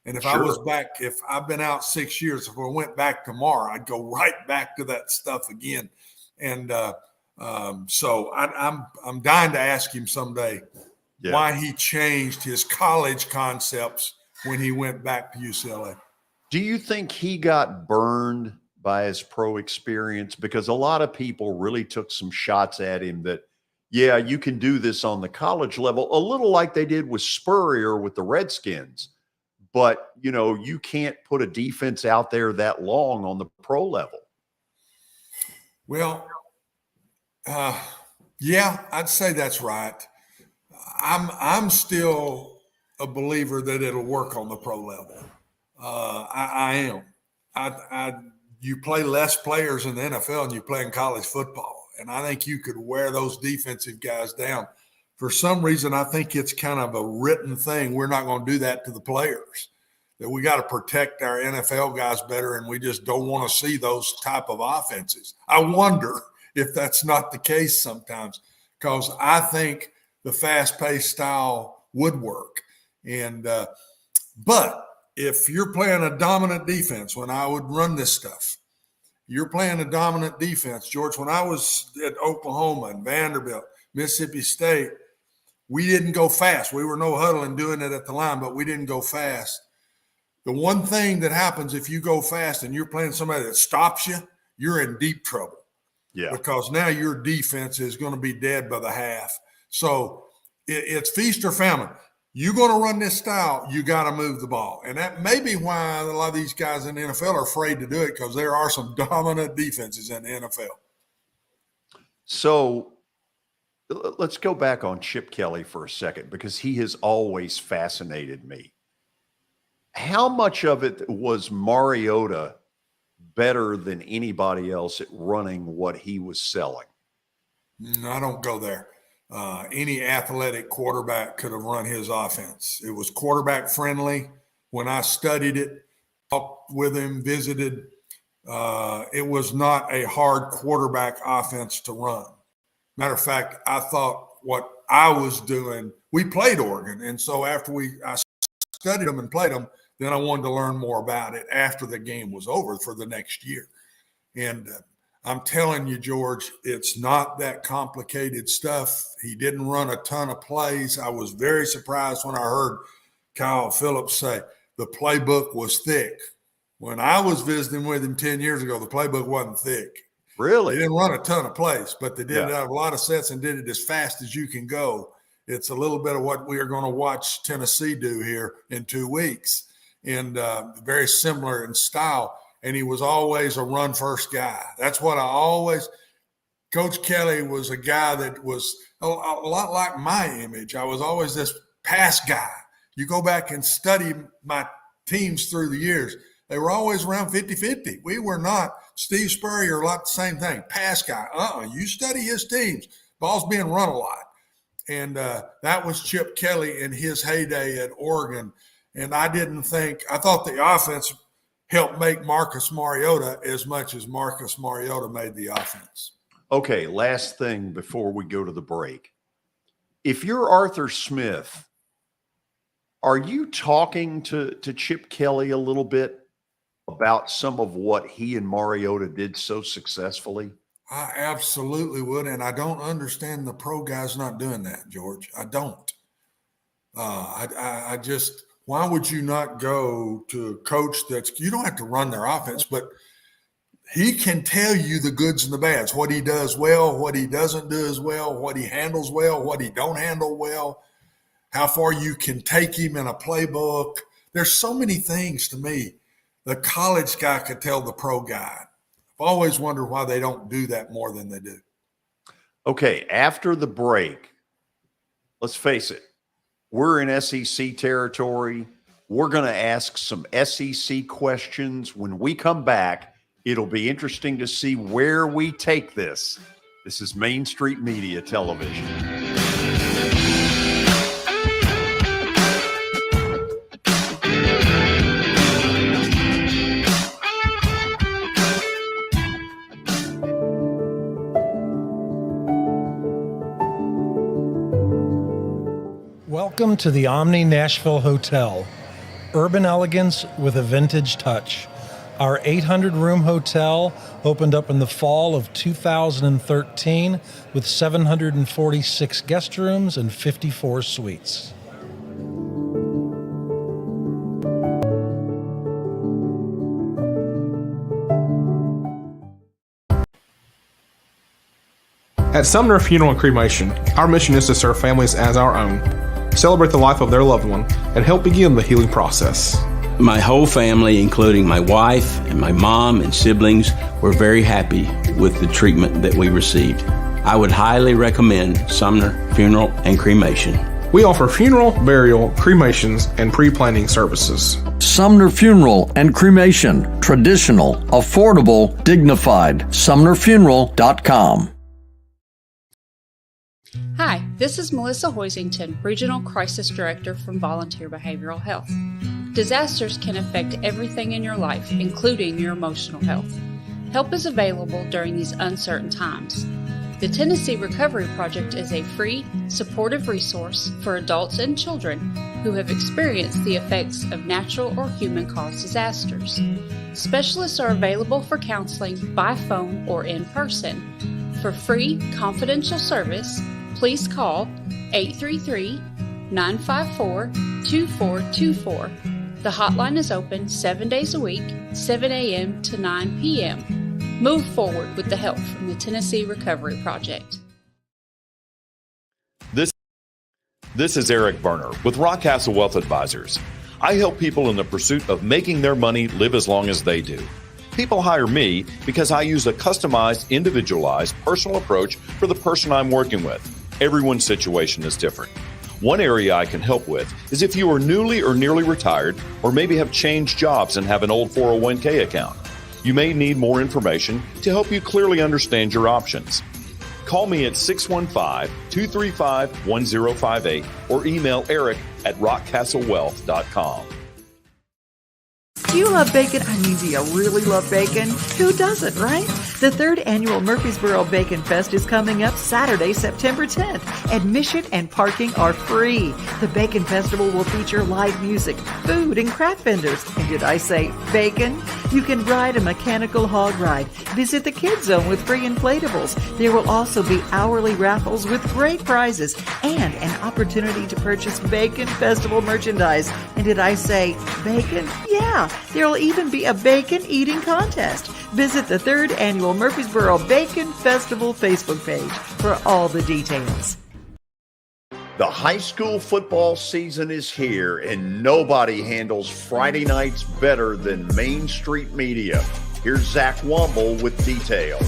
And if I was back, if I've been out 6 years, if I went back tomorrow, I'd go right back to that stuff again. And so I'm dying to ask him someday why he changed his college concepts when he went back to UCLA. Do you think he got burned by his pro experience? Because a lot of people really took some shots at him that, yeah, you can do this on the college level, a little like they did with Spurrier with the Redskins. But, you know, you can't put a defense out there that long on the pro level. Well, yeah, I'd say that's right. I'm still a believer that it'll work on the pro level. I am. You play less players in the NFL and you play in college football. And I think you could wear those defensive guys down. For some reason, I think it's kind of a written thing. We're not going to do that to the players, that we got to protect our NFL guys better, and we just don't want to see those type of offenses. I wonder if that's not the case sometimes, because I think the fast-paced style would work. And but if you're playing a dominant defense, when I would run this stuff, you're playing a dominant defense. George, when I was at Oklahoma and Vanderbilt, Mississippi State, we didn't go fast. We were no huddling doing it at the line, but we didn't go fast. The one thing that happens if you go fast and you're playing somebody that stops you, you're in deep trouble. Yeah. Because now your defense is going to be dead by the half. So it's feast or famine. You're going to run this style, you got to move the ball. And that may be why a lot of these guys in the NFL are afraid to do it, because there are some dominant defenses in the NFL. So let's go back on Chip Kelly for a second, because he has always fascinated me. How much of it was Mariota better than anybody else at running what he was selling? No, I don't go there. Any athletic quarterback could have run his offense. It was quarterback friendly. When I studied it, talked with him, visited, it was not a hard quarterback offense to run. Matter of fact, I thought what I was doing, we played Oregon. And so after I studied them and played them, then I wanted to learn more about it after the game was over for the next year. And I'm telling you, George, it's not that complicated stuff. He didn't run a ton of plays. I was very surprised when I heard Kyle Phillips say the playbook was thick. When I was visiting with him 10 years ago, the playbook wasn't thick. Really? They didn't run a ton of plays, but they did it out of a lot of sets and did it as fast as you can go. It's a little bit of what we are going to watch Tennessee do here in 2 weeks, and very similar in style. And he was always a run first guy. That's what Coach Kelly was a guy that was a lot like my image. I was always this pass guy. You go back and study my teams through the years. They were always around 50-50. We were not. Steve Spurrier, a lot the same thing. Pass guy. You study his teams. Ball's being run a lot. And that was Chip Kelly in his heyday at Oregon. And I thought the offense helped make Marcus Mariota as much as Marcus Mariota made the offense. Okay, last thing before we go to the break. If you're Arthur Smith, are you talking to Chip Kelly a little bit about some of what he and Mariota did so successfully? I absolutely would, and I don't understand the pro guys not doing that, George. I don't. I just, why would you not go to a coach you don't have to run their offense, but he can tell you the goods and the bads, what he does well, what he doesn't do as well, what he handles well, what he don't handle well, how far you can take him in a playbook. There's so many things to me the college guy could tell the pro guy. I've always wondered why they don't do that more than they do. Okay, after the break, let's face it, we're in SEC territory. We're going to ask some SEC questions. When we come back, it'll be interesting to see where we take this. This is Main Street Media Television. Welcome to the Omni Nashville Hotel. Urban elegance with a vintage touch. Our 800-room hotel opened up in the fall of 2013 with 746 guest rooms and 54 suites. At Sumner Funeral and Cremation, our mission is to serve families as our own, celebrate the life of their loved one, and help begin the healing process. My whole family, including my wife and my mom and siblings, were very happy with the treatment that we received. I would highly recommend Sumner Funeral and Cremation. We offer funeral, burial, cremations, and pre-planning services. Sumner Funeral and Cremation. Traditional, affordable, dignified. SumnerFuneral.com. Hi, this is Melissa Hoisington, Regional Crisis Director from Volunteer Behavioral Health. Disasters can affect everything in your life, including your emotional health. Help is available during these uncertain times. The Tennessee Recovery Project is a free, supportive resource for adults and children who have experienced the effects of natural or human-caused disasters. Specialists are available for counseling by phone or in person. For free, confidential service, please call 833-954-2424. The hotline is open 7 days a week, 7 a.m. to 9 p.m. Move forward with the help from the Tennessee Recovery Project. This is Eric Berner with Rockcastle Wealth Advisors. I help people in the pursuit of making their money live as long as they do. People hire me because I use a customized, individualized, personal approach for the person I'm working with. Everyone's situation is different. One area I can help with is if you are newly or nearly retired, or maybe have changed jobs and have an old 401k account. You may need more information to help you clearly understand your options. Call me at 615-235-1058 or email eric@rockcastlewealth.com. Do you love bacon? I mean, do you really love bacon? Who doesn't, right? The 3rd annual Murfreesboro Bacon Fest is coming up Saturday, September 10th. Admission and parking are free. The Bacon Festival will feature live music, food, and craft vendors. And did I say bacon? You can ride a mechanical hog ride. Visit the Kids Zone with free inflatables. There will also be hourly raffles with great prizes and an opportunity to purchase Bacon Festival merchandise. And did I say bacon? Yeah. There will even be a bacon eating contest. Visit the 3rd annual Murfreesboro Bacon Festival Facebook page for all the details. The high school football season is here, and nobody handles Friday nights better than Main Street Media. Here's Zach Womble with details.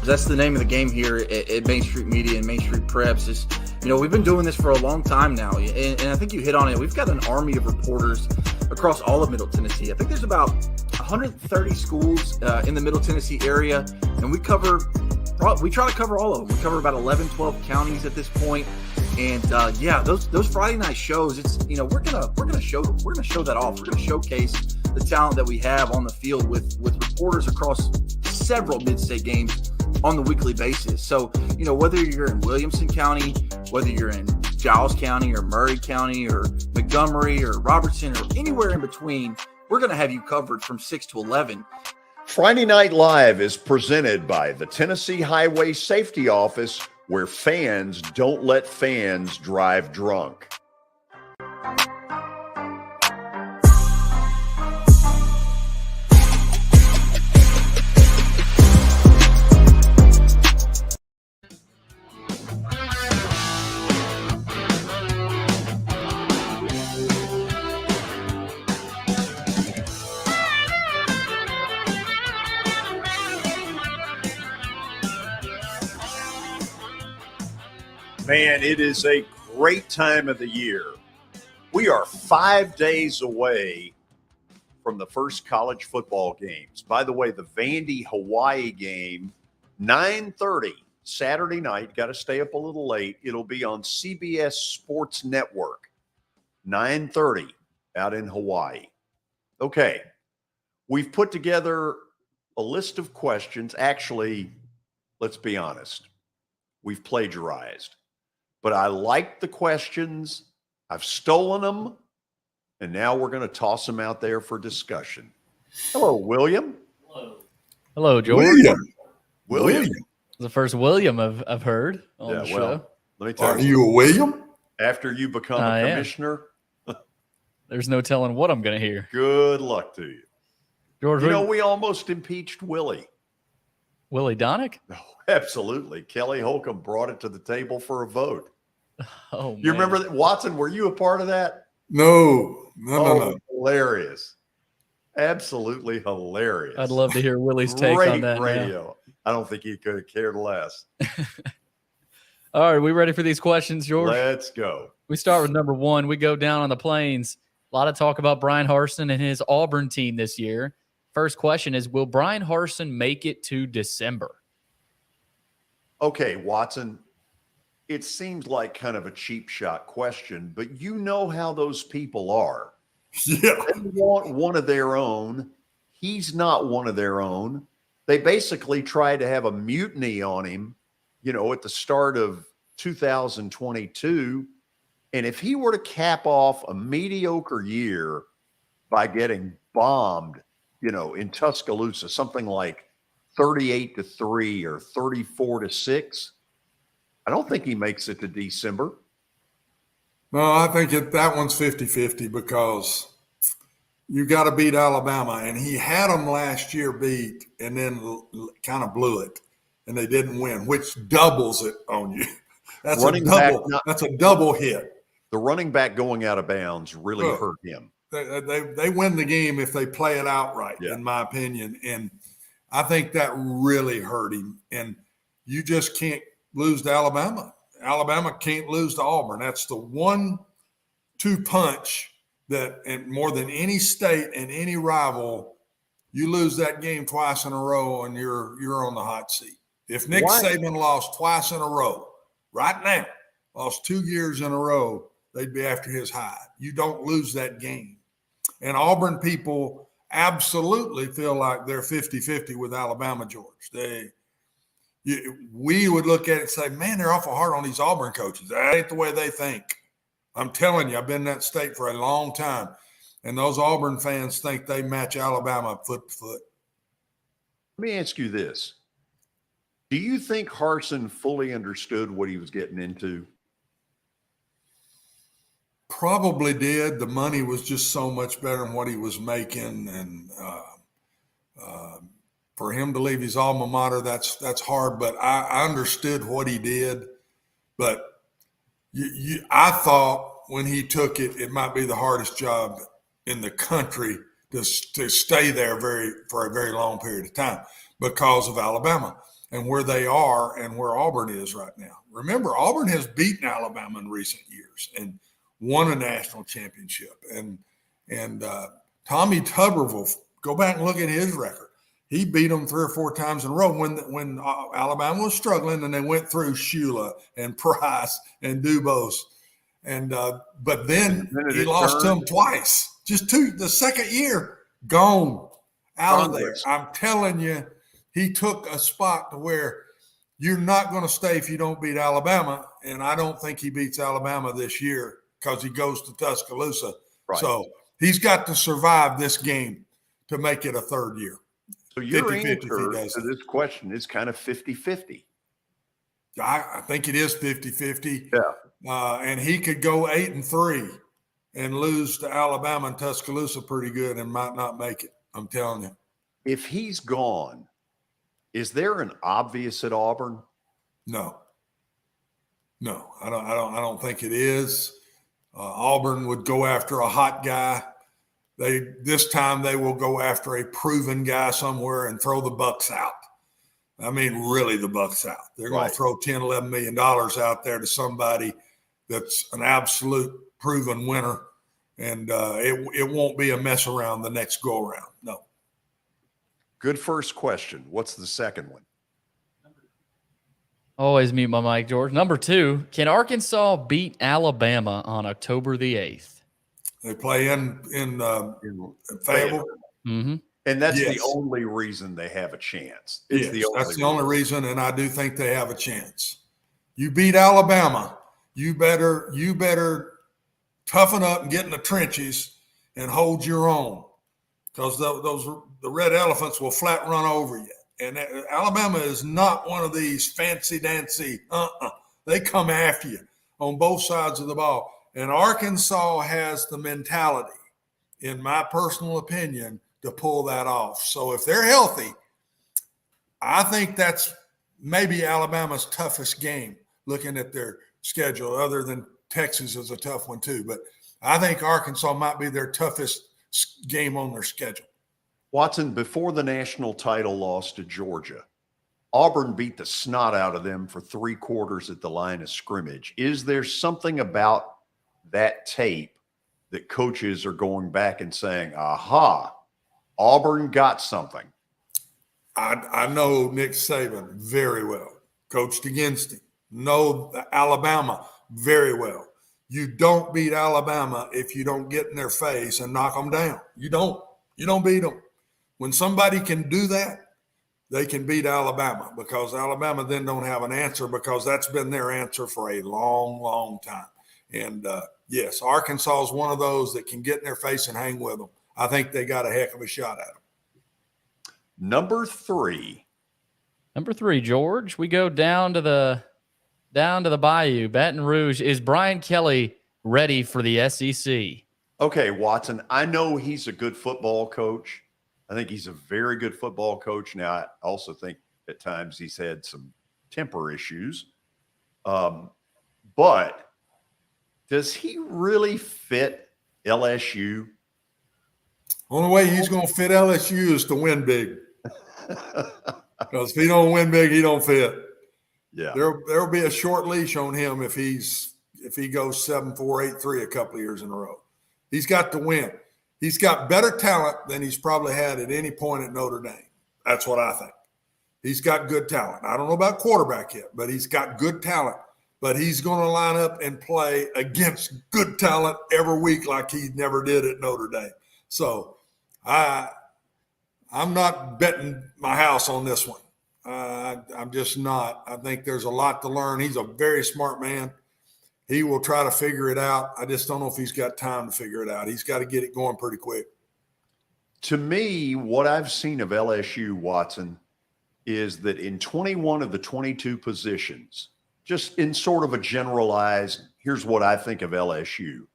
That's the name of the game here at Main Street Media and Main Street Preps. Is, we've been doing this for a long time now, and I think you hit on it. We've got an army of reporters across all of Middle Tennessee. I think there's about 130 schools in the Middle Tennessee area, and we try to cover all of them. We cover about 11, 12 counties at this point. And those Friday night shows, it's we're gonna show that off. We're gonna showcase the talent that we have on the field with reporters across several mid-state games on the weekly basis. So whether you're in Williamson County, whether you're in Giles County or Murray County or Montgomery or Robertson or anywhere in between, we're gonna have you covered from 6 to 11. Friday Night Live is presented by the Tennessee Highway Safety Office, where fans don't let fans drive drunk. Man, it is a great time of the year. We are 5 days away from the first college football games. By the way, the Vandy-Hawaii game, 9:30 Saturday night. Got to stay up a little late. It'll be on CBS Sports Network, 9:30 out in Hawaii. Okay, we've put together a list of questions. Actually, let's be honest, we've plagiarized. But I like the questions. I've stolen them. And now we're going to toss them out there for discussion. Hello, William. Hello, George. William. The first William I've heard on the show. Well, let me tell you. Are you a William? After you become a commissioner, there's no telling what I'm going to hear. Good luck to you. George, we almost impeached Willie. Willie Donick? Oh, absolutely. Kelly Holcomb brought it to the table for a vote. Oh, man. You remember that? Watson, were you a part of that? No. Hilarious. Absolutely hilarious. I'd love to hear Willie's take on that. Radio. Now. I don't think he could have cared less. All right, we ready for these questions, George? Let's go. We start with number one. We go down on the plains. A lot of talk about Brian Harsin and his Auburn team this year. First question is, will Brian Harsin make it to December? Okay, Watson, it seems like kind of a cheap shot question, but you know how those people are. Yeah. They want one of their own. He's not one of their own. They basically tried to have a mutiny on him, at the start of 2022. And if he were to cap off a mediocre year by getting bombed, in Tuscaloosa, something like 38-3 or 34-6, I don't think he makes it to December. No, I think that one's 50-50 because you got to beat Alabama. And he had them last year beat and then kind of blew it. And they didn't win, which doubles it on you. That's a double hit. The running back going out of bounds really hurt him. They win the game if they play it outright, in my opinion. And I think that really hurt him. And you just can't lose to Alabama. Alabama can't lose to Auburn. That's the 1-2 punch that, and more than any state and any rival, you lose that game twice in a row and you're on the hot seat. If Nick Saban lost twice in a row, right now, lost 2 years in a row, they'd be after his hide. You don't lose that game. And Auburn people absolutely feel like they're 50-50 with Alabama, George. We would look at it and say, man, they're awful hard on these Auburn coaches. That ain't the way they think. I'm telling you, I've been in that state for a long time. And those Auburn fans think they match Alabama foot to foot. Let me ask you this. Do you think Harsin fully understood what he was getting into? Probably did. The money was just so much better than what he was making. And for him to leave his alma mater, that's hard. But I understood what he did. But I thought when he took it, it might be the hardest job in the country to stay there for a very long period of time because of Alabama and where they are and where Auburn is right now. Remember, Auburn has beaten Alabama in recent years and won a national championship. And Tommy Tuberville, go back and look at his record. He beat them 3 or 4 times in a row when Alabama was struggling, and they went through Shula and Price and Dubose. And but then he lost to them twice. Just the second year, gone out of there. I'm telling you, he took a spot to where you're not going to stay if you don't beat Alabama. And I don't think he beats Alabama this year because he goes to Tuscaloosa. Right. So he's got to survive this game to make it a third year. So your answer to this question is kind of 50-50. I think it is 50-50. Yeah. And he could go 8-3 and lose to Alabama and Tuscaloosa pretty good and might not make it. I'm telling you. If he's gone, is there an obvious at Auburn? No, I don't think it is. Auburn would go after a hot guy. This time they will go after a proven guy somewhere and throw the bucks out. I mean, really the bucks out. They're going to throw $10, $11 million out there to somebody that's an absolute proven winner, and it won't be a mess around the next go around. No. Good first question. What's the second one? Always mute my mic, George. Number 2, can Arkansas beat Alabama on October the 8th? They play in Fayetteville. Mm-hmm. And that's the only reason they have a chance. That's the only reason, and I do think they have a chance. You beat Alabama, you better toughen up and get in the trenches and hold your own, because the red elephants will flat run over you. And Alabama is not one of these fancy dancy. They come after you on both sides of the ball. And Arkansas has the mentality, in my personal opinion, to pull that off. So if they're healthy, I think that's maybe Alabama's toughest game, looking at their schedule, other than Texas is a tough one too. But I think Arkansas might be their toughest game on their schedule. Watson, before the national title loss to Georgia, Auburn beat the snot out of them for 3 quarters at the line of scrimmage. Is there something about that tape that coaches are going back and saying, aha, Auburn got something? I know Nick Saban very well, coached against him, know Alabama very well. You don't beat Alabama if you don't get in their face and knock them down. You don't beat them. When somebody can do that, they can beat Alabama, because Alabama then don't have an answer, because that's been their answer for a long, long time. And yes, Arkansas is one of those that can get in their face and hang with them. I think they got a heck of a shot at them. Number 3, George. We go down to the Bayou, Baton Rouge. Is Brian Kelly ready for the SEC? Okay, Watson, I know he's a good football coach. I think he's a very good football coach. Now, I also think at times he's had some temper issues. But does he really fit LSU? Only way he's going to fit LSU is to win big. Because if he don't win big, he don't fit. Yeah, there'll be a short leash on him if he goes 7-4, 8-3 a couple of years in a row. He's got to win. He's got better talent than he's probably had at any point at Notre Dame. That's what I think. He's got good talent. I don't know about quarterback yet, but he's got good talent. But he's going to line up and play against good talent every week like he never did at Notre Dame. So I'm not betting my house on this one. I'm just not. I think there's a lot to learn. He's a very smart man. He will try to figure it out. I just don't know if he's got time to figure it out. He's got to get it going pretty quick. To me, what I've seen of LSU, Watson, is that in 21 of the 22 positions, just in sort of a generalized, here's what I think of LSU,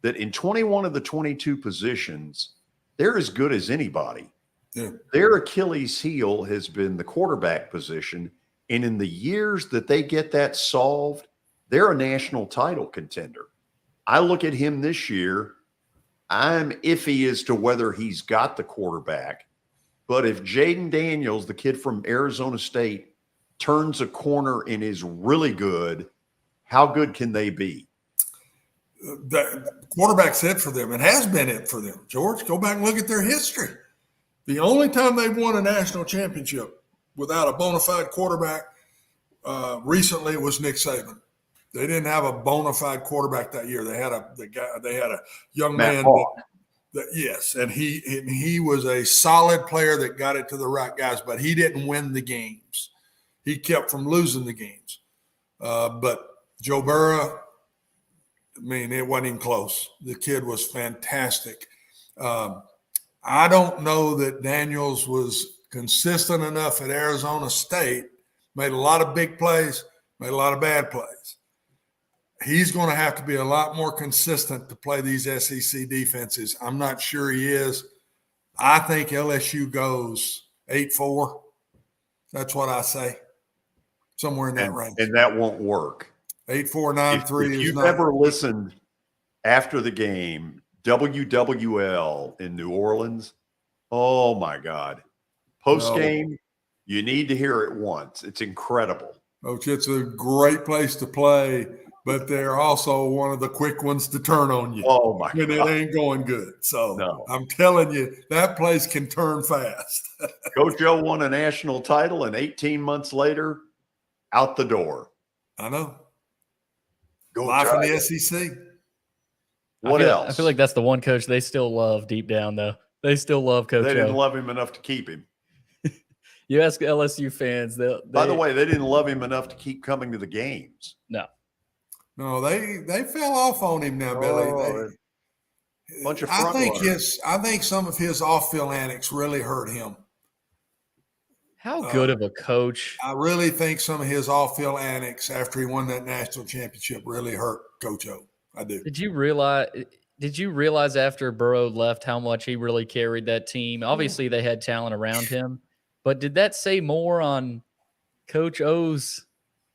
that in 21 of the 22 positions, they're as good as anybody. Yeah. Their Achilles heel has been the quarterback position. And in the years that they get that solved, they're a national title contender. I look at him this year, I'm iffy as to whether he's got the quarterback. But if Jaden Daniels, the kid from Arizona State, turns a corner and is really good, how good can they be? The quarterback's it for them. It has been it for them. George, go back and look at their history. The only time they've won a national championship without a bona fide quarterback recently was Nick Saban. They didn't have a bona fide quarterback that year. They had a young man. Yes, and he was a solid player that got it to the right guys, but he didn't win the games. He kept from losing the games. But Joe Burrow, I mean, it wasn't even close. The kid was fantastic. I don't know that Daniels was consistent enough at Arizona State, made a lot of big plays, made a lot of bad plays. He's going to have to be a lot more consistent to play these SEC defenses. I'm not sure he is. I think LSU goes 8-4. That's what I say. Somewhere in that range. And that won't work. 8-4, 9-3. If you've ever listened after the game, WWL in New Orleans, oh my God. Post game, you need to hear it once. It's incredible. Coach, it's a great place to play, but they're also one of the quick ones to turn on you. Oh my God. And it ain't going good. So I'm telling you, that place can turn fast. Coach O won a national title, and 18 months later, out the door. I know. Go life in the SEC. What else? I feel like that's the one coach they still love deep down, though. They still love Coach O. They didn't love him enough to keep him. You ask LSU fans, by the way, they didn't love him enough to keep coming to the games. No, they fell off on him now, Billy. Bunch of I think some of his off-field antics really hurt him. How good of a coach? I really think some of his off-field antics after he won that national championship really hurt Coach O. I do. Did you realize after Burrow left how much he really carried that team? Obviously, they had talent around him, but did that say more on Coach O's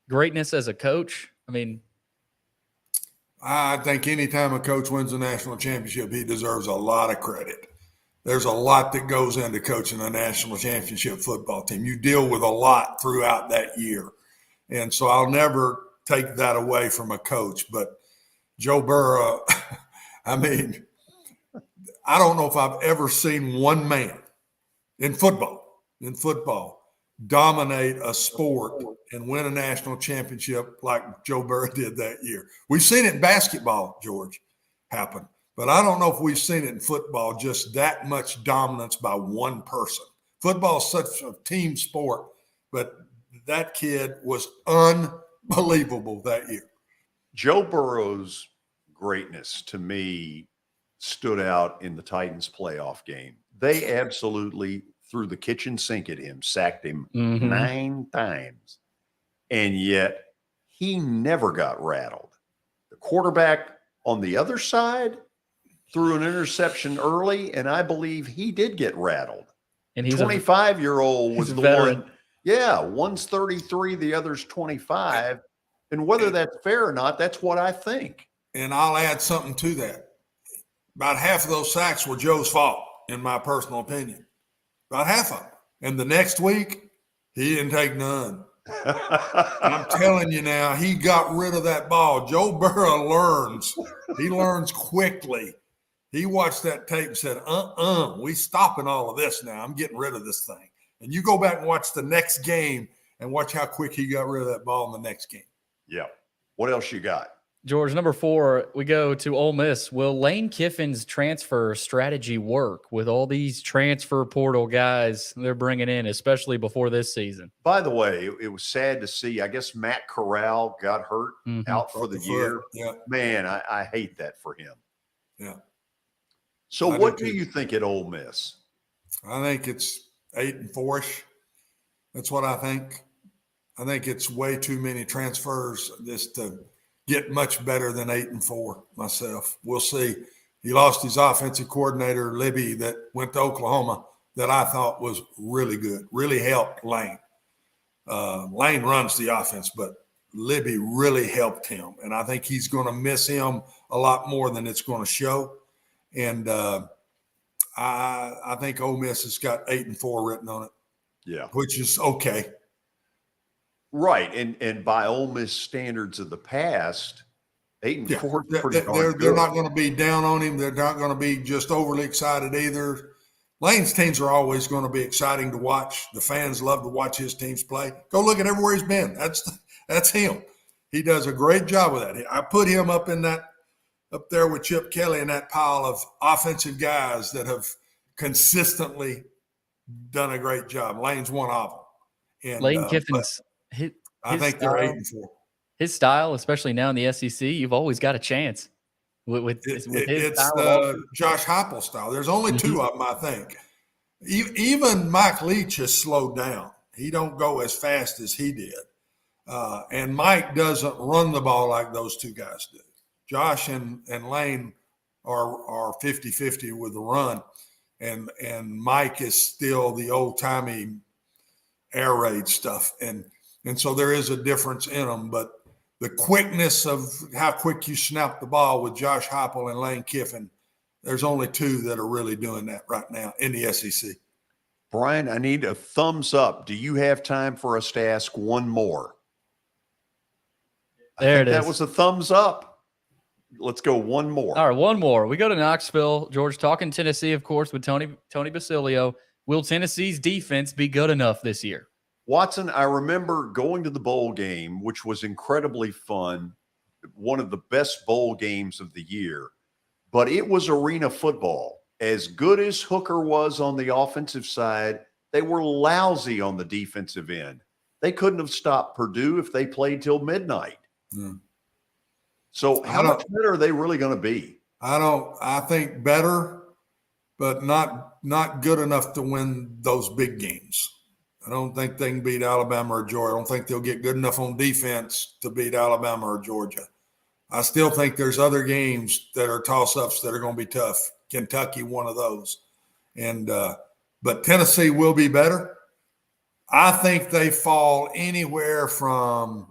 greatness as a coach? I mean, I think anytime a coach wins a national championship, he deserves a lot of credit. There's a lot that goes into coaching a national championship football team. You deal with a lot throughout that year. And so I'll never take that away from a coach. But Joe Burrow, I mean, I don't know if I've ever seen one man in football dominate a sport and win a national championship like Joe Burrow did that year. We've seen it in basketball, George, happen. But I don't know if we've seen it in football, just that much dominance by one person. Football is such a team sport, but that kid was unbelievable that year. Joe Burrow's greatness, to me, stood out in the Titans playoff game. They absolutely threw the kitchen sink at him, sacked him 9 times, and yet he never got rattled. The quarterback on the other side threw an interception early, and I believe he did get rattled. And he's 25-year-old was the veteran. one. Yeah, one's 33, the other's 25. And whether that's fair or not, that's what I think. And I'll add something to that. About half of those sacks were Joe's fault, in my personal opinion. About half of them. And the next week, he didn't take none. I'm telling you now, he got rid of that ball. Joe Burrow learns. He learns quickly. He watched that tape and said, we stopping all of this now. I'm getting rid of this thing. And you go back and watch the next game and watch how quick he got rid of that ball in the next game. Yeah. What else you got? George, number 4, we go to Ole Miss. Will Lane Kiffin's transfer strategy work with all these transfer portal guys they're bringing in, especially before this season? By the way, it was sad to see. I guess Matt Corral got hurt out for the year. Yeah. Man, I hate that for him. Yeah. So what do you think at Ole Miss? I think it's 8-4-ish. That's what I think. I think it's way too many transfers just to get much better than 8-4 myself. We'll see. He lost his offensive coordinator, Libby, that went to Oklahoma, that I thought was really good, really helped Lane. Lane runs the offense, but Libby really helped him, and I think he's going to miss him a lot more than it's going to show. And I think Ole Miss has got 8-4 written on it. Yeah, which is okay. Right, and by Ole Miss standards of the past, 8-4 is pretty darn good. They're not going to be down on him. They're not going to be just overly excited either. Lane's teams are always going to be exciting to watch. The fans love to watch his teams play. Go look at everywhere he's been. That's him. He does a great job with that. I put him up there with Chip Kelly in that pile of offensive guys that have consistently done a great job. Lane's one of them. And, Lane Kiffin's I think they're 8-4. His style, especially now in the SEC, you've always got a chance with his style. Josh Heupel style. There's only two of them, I think. Even Mike Leach has slowed down. He don't go as fast as he did. And Mike doesn't run the ball like those two guys do. Josh and Lane are 50-50 with the run. And Mike is still the old-timey air raid stuff. And so there is a difference in them. But the quickness of how quick you snap the ball with Josh Heupel and Lane Kiffin, there's only two that are really doing that right now in the SEC. Brian, I need a thumbs up. Do you have time for us to ask one more? There it is. That was a thumbs up. Let's go one more. All right, one more. We go to Knoxville, George, talking Tennessee, of course, with Tony Basilio. Will Tennessee's defense be good enough this year? Watson, I remember going to the bowl game, which was incredibly fun, one of the best bowl games of the year, but it was arena football. As good as Hooker was on the offensive side, they were lousy on the defensive end. They couldn't have stopped Purdue if they played till midnight. Mm. So how much better are they really going to be? I think better, but not good enough to win those big games. I don't think they can beat Alabama or Georgia. I don't think they'll get good enough on defense to beat Alabama or Georgia. I still think there's other games that are toss-ups that are going to be tough. Kentucky, one of those. And but Tennessee will be better. I think they fall anywhere from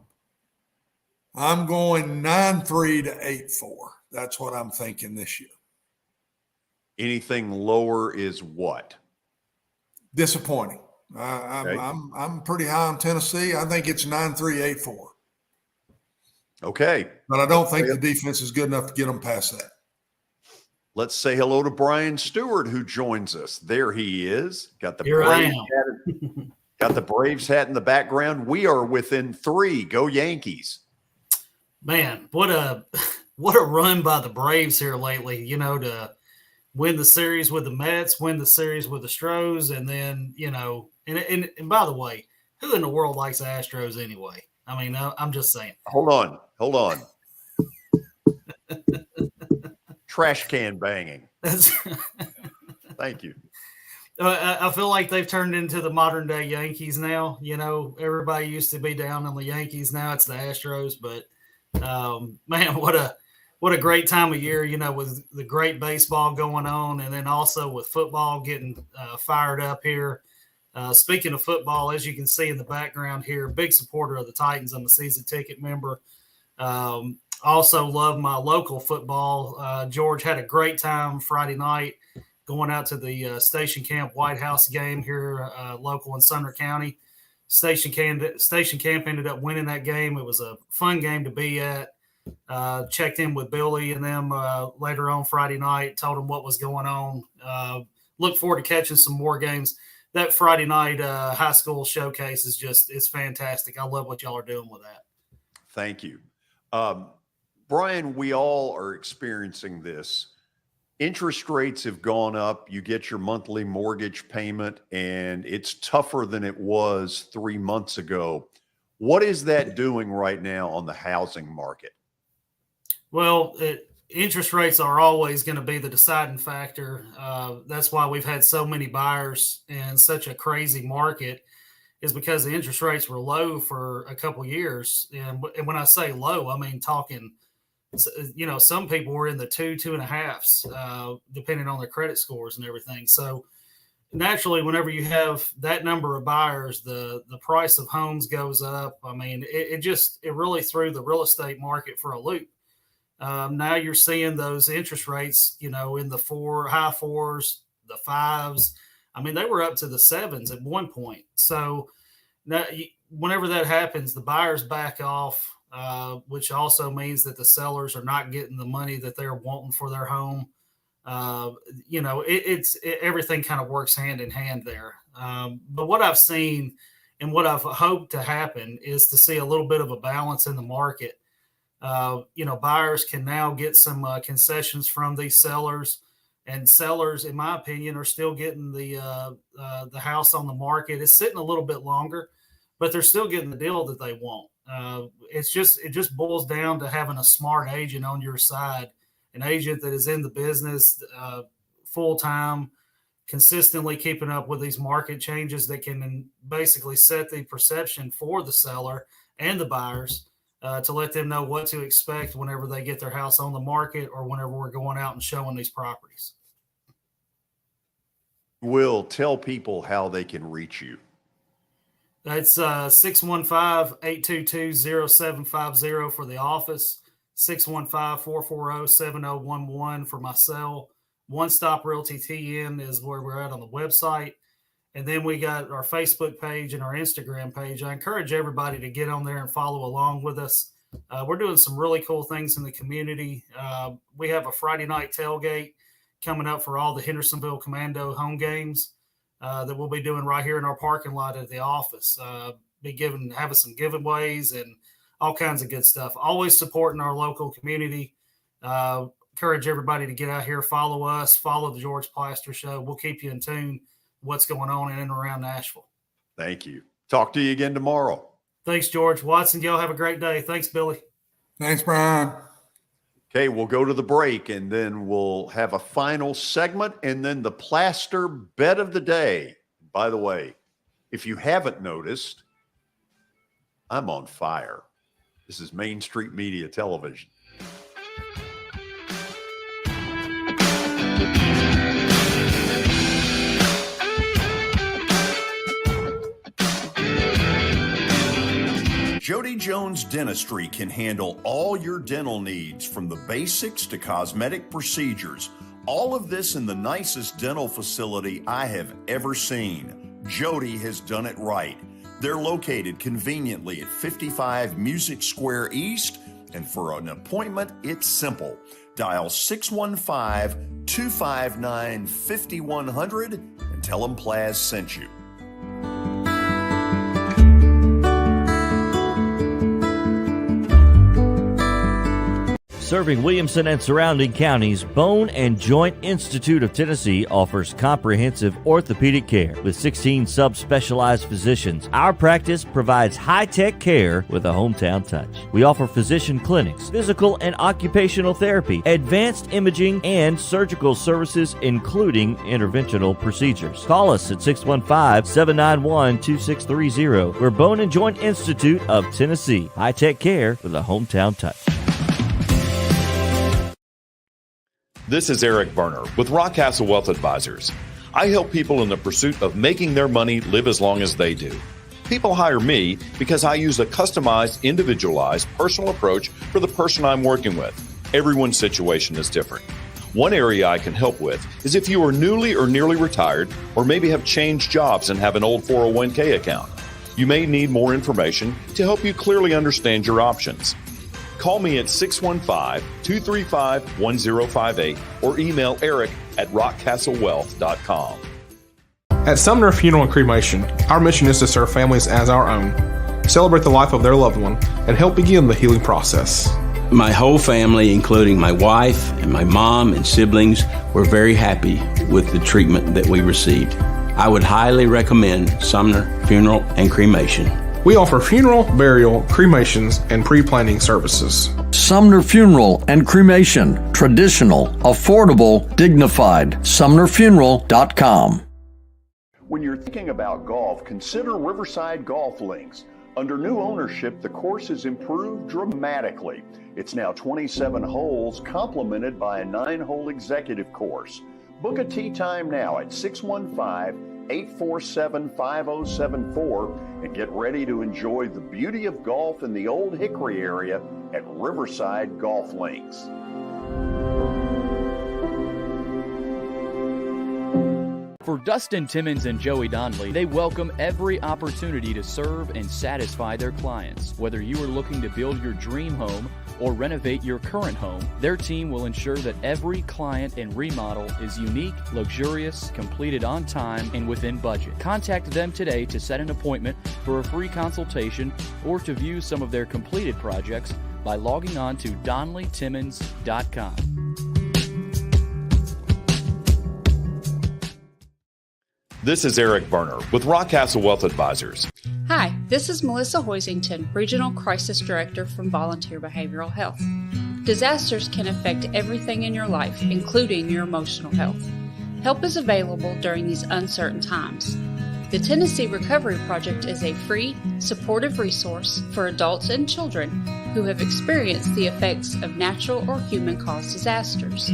I'm going 9-3 to 8-4. That's what I'm thinking this year. Anything lower is what? Disappointing. I'm pretty high on Tennessee. I think it's 9-3, 8-4. Okay. But I don't think the defense is good enough to get them past that. Let's say hello to Brian Stewart, who joins us. There he is. Got the Braves hat in the background. We are within 3. Go Yankees. Man, what a run by the Braves here lately, to win the series with the Mets, win the series with the Astros, and then, and by the way, who in the world likes the Astros anyway? I mean, I'm just saying. Hold on. Trash can banging. Thank you. I feel like they've turned into the modern day Yankees now. Everybody used to be down on the Yankees. Now it's the Astros, but man, what a great time of year, with the great baseball going on. And then also with football getting fired up here. Speaking of football, as you can see in the background here, big supporter of the Titans. I'm a season ticket member. Also love my local football. George had a great time Friday night going out to the Station Camp White House game here, local in Sumner County. Station Camp ended up winning that game. It was a fun game to be at. Checked in with Billy and them later on Friday night, told them what was going on. Look forward to catching some more games. That Friday night high school showcase it's fantastic. I love what y'all are doing with that. Thank you. Brian, we all are experiencing this. Interest rates have gone up. You get your monthly mortgage payment, and it's tougher than it was 3 months ago. What is that doing right now on the housing market? Well, interest rates are always going to be the deciding factor. That's why we've had so many buyers in such a crazy market, is because the interest rates were low for a couple years. And when I say low, I mean talking, some people were in the 2.5s, depending on their credit scores and everything. So naturally, whenever you have that number of buyers, the price of homes goes up. I mean, it really threw the real estate market for a loop. Now you're seeing those interest rates, in the high fours, the fives. I mean, they were up to the sevens at one point. So now, whenever that happens, the buyers back off, which also means that the sellers are not getting the money that they're wanting for their home. Everything kind of works hand in hand there. But what I've seen and what I've hoped to happen is to see a little bit of a balance in the market. Buyers can now get some concessions from these sellers, and sellers, in my opinion, are still getting the house on the market. It's sitting a little bit longer, but they're still getting the deal that they want. It just boils down to having a smart agent on your side, an agent that is in the business full time, consistently keeping up with these market changes that can basically set the perception for the seller and the buyers. To let them know what to expect whenever they get their house on the market or whenever we're going out and showing these properties. Will, tell people how they can reach you. That's 615-822-0750 for the office, 615-440-7011 for my cell. One Stop Realty TN is where we're at on the website. And then we got our Facebook page and our Instagram page. I encourage everybody to get on there and follow along with us. We're doing some really cool things in the community. We have a Friday night tailgate coming up for all the Hendersonville Commando home games that we'll be doing right here in our parking lot at the office. Having some giveaways and all kinds of good stuff. Always supporting our local community. Encourage everybody to get out here, follow us, follow the George Plaster Show. We'll keep you in tune what's going on in and around Nashville. Thank you. Talk to you again tomorrow. Thanks, George. Watson, y'all have a great day. Thanks, Billy. Thanks, Brian. Okay, we'll go to the break, and then we'll have a final segment, and then the Plaster Bet of the Day. By the way, if you haven't noticed, I'm on fire. This is Main Street Media Television. Jody Jones Dentistry can handle all your dental needs, from the basics to cosmetic procedures. All of this in the nicest dental facility I have ever seen. Jody has done it right. They're located conveniently at 55 Music Square East, and for an appointment, it's simple. Dial 615-259-5100 and tell them Plaz sent you. Serving Williamson and surrounding counties, Bone and Joint Institute of Tennessee offers comprehensive orthopedic care with 16 subspecialized physicians. Our practice provides high-tech care with a hometown touch. We offer physician clinics, physical and occupational therapy, advanced imaging, and surgical services, including interventional procedures. Call us at 615-791-2630. We're Bone and Joint Institute of Tennessee. High-tech care with a hometown touch. This is Eric Berner with Rockcastle Wealth Advisors. I help people in the pursuit of making their money live as long as they do. People hire me because I use a customized, individualized, personal approach for the person I'm working with. Everyone's situation is different. One area I can help with is if you are newly or nearly retired, or maybe have changed jobs and have an old 401k account. You may need more information to help you clearly understand your options. Call me at 615-235-1058 or email Eric at rockcastlewealth.com. At Sumner Funeral and Cremation, our mission is to serve families as our own, celebrate the life of their loved one, and help begin the healing process. My whole family, including my wife and my mom and siblings, were very happy with the treatment that we received. I would highly recommend Sumner Funeral and Cremation. We offer funeral, burial, cremations, and pre-planning services. Sumner Funeral and Cremation. Traditional, affordable, dignified. SumnerFuneral.com. When you're thinking about golf, consider Riverside Golf Links. Under new ownership, the course has improved dramatically. It's now 27 holes, complemented by a 9-hole executive course. Book a tee time now at 615-847-5074 and get ready to enjoy the beauty of golf in the Old Hickory area at Riverside Golf Links. For Dustin Timmons and Joey Donnelly, they welcome every opportunity to serve and satisfy their clients. Whether you are looking to build your dream home or renovate your current home, their team will ensure that every client and remodel is unique, luxurious, completed on time, and within budget. Contact them today to set an appointment for a free consultation or to view some of their completed projects by logging on to DonnellyTimmons.com. This is Eric Berner with Rockcastle Wealth Advisors. Hi, this is Melissa Hoisington, Regional Crisis Director from Volunteer Behavioral Health. Disasters can affect everything in your life, including your emotional health. Help is available during these uncertain times. The Tennessee Recovery Project is a free, supportive resource for adults and children who have experienced the effects of natural or human-caused disasters.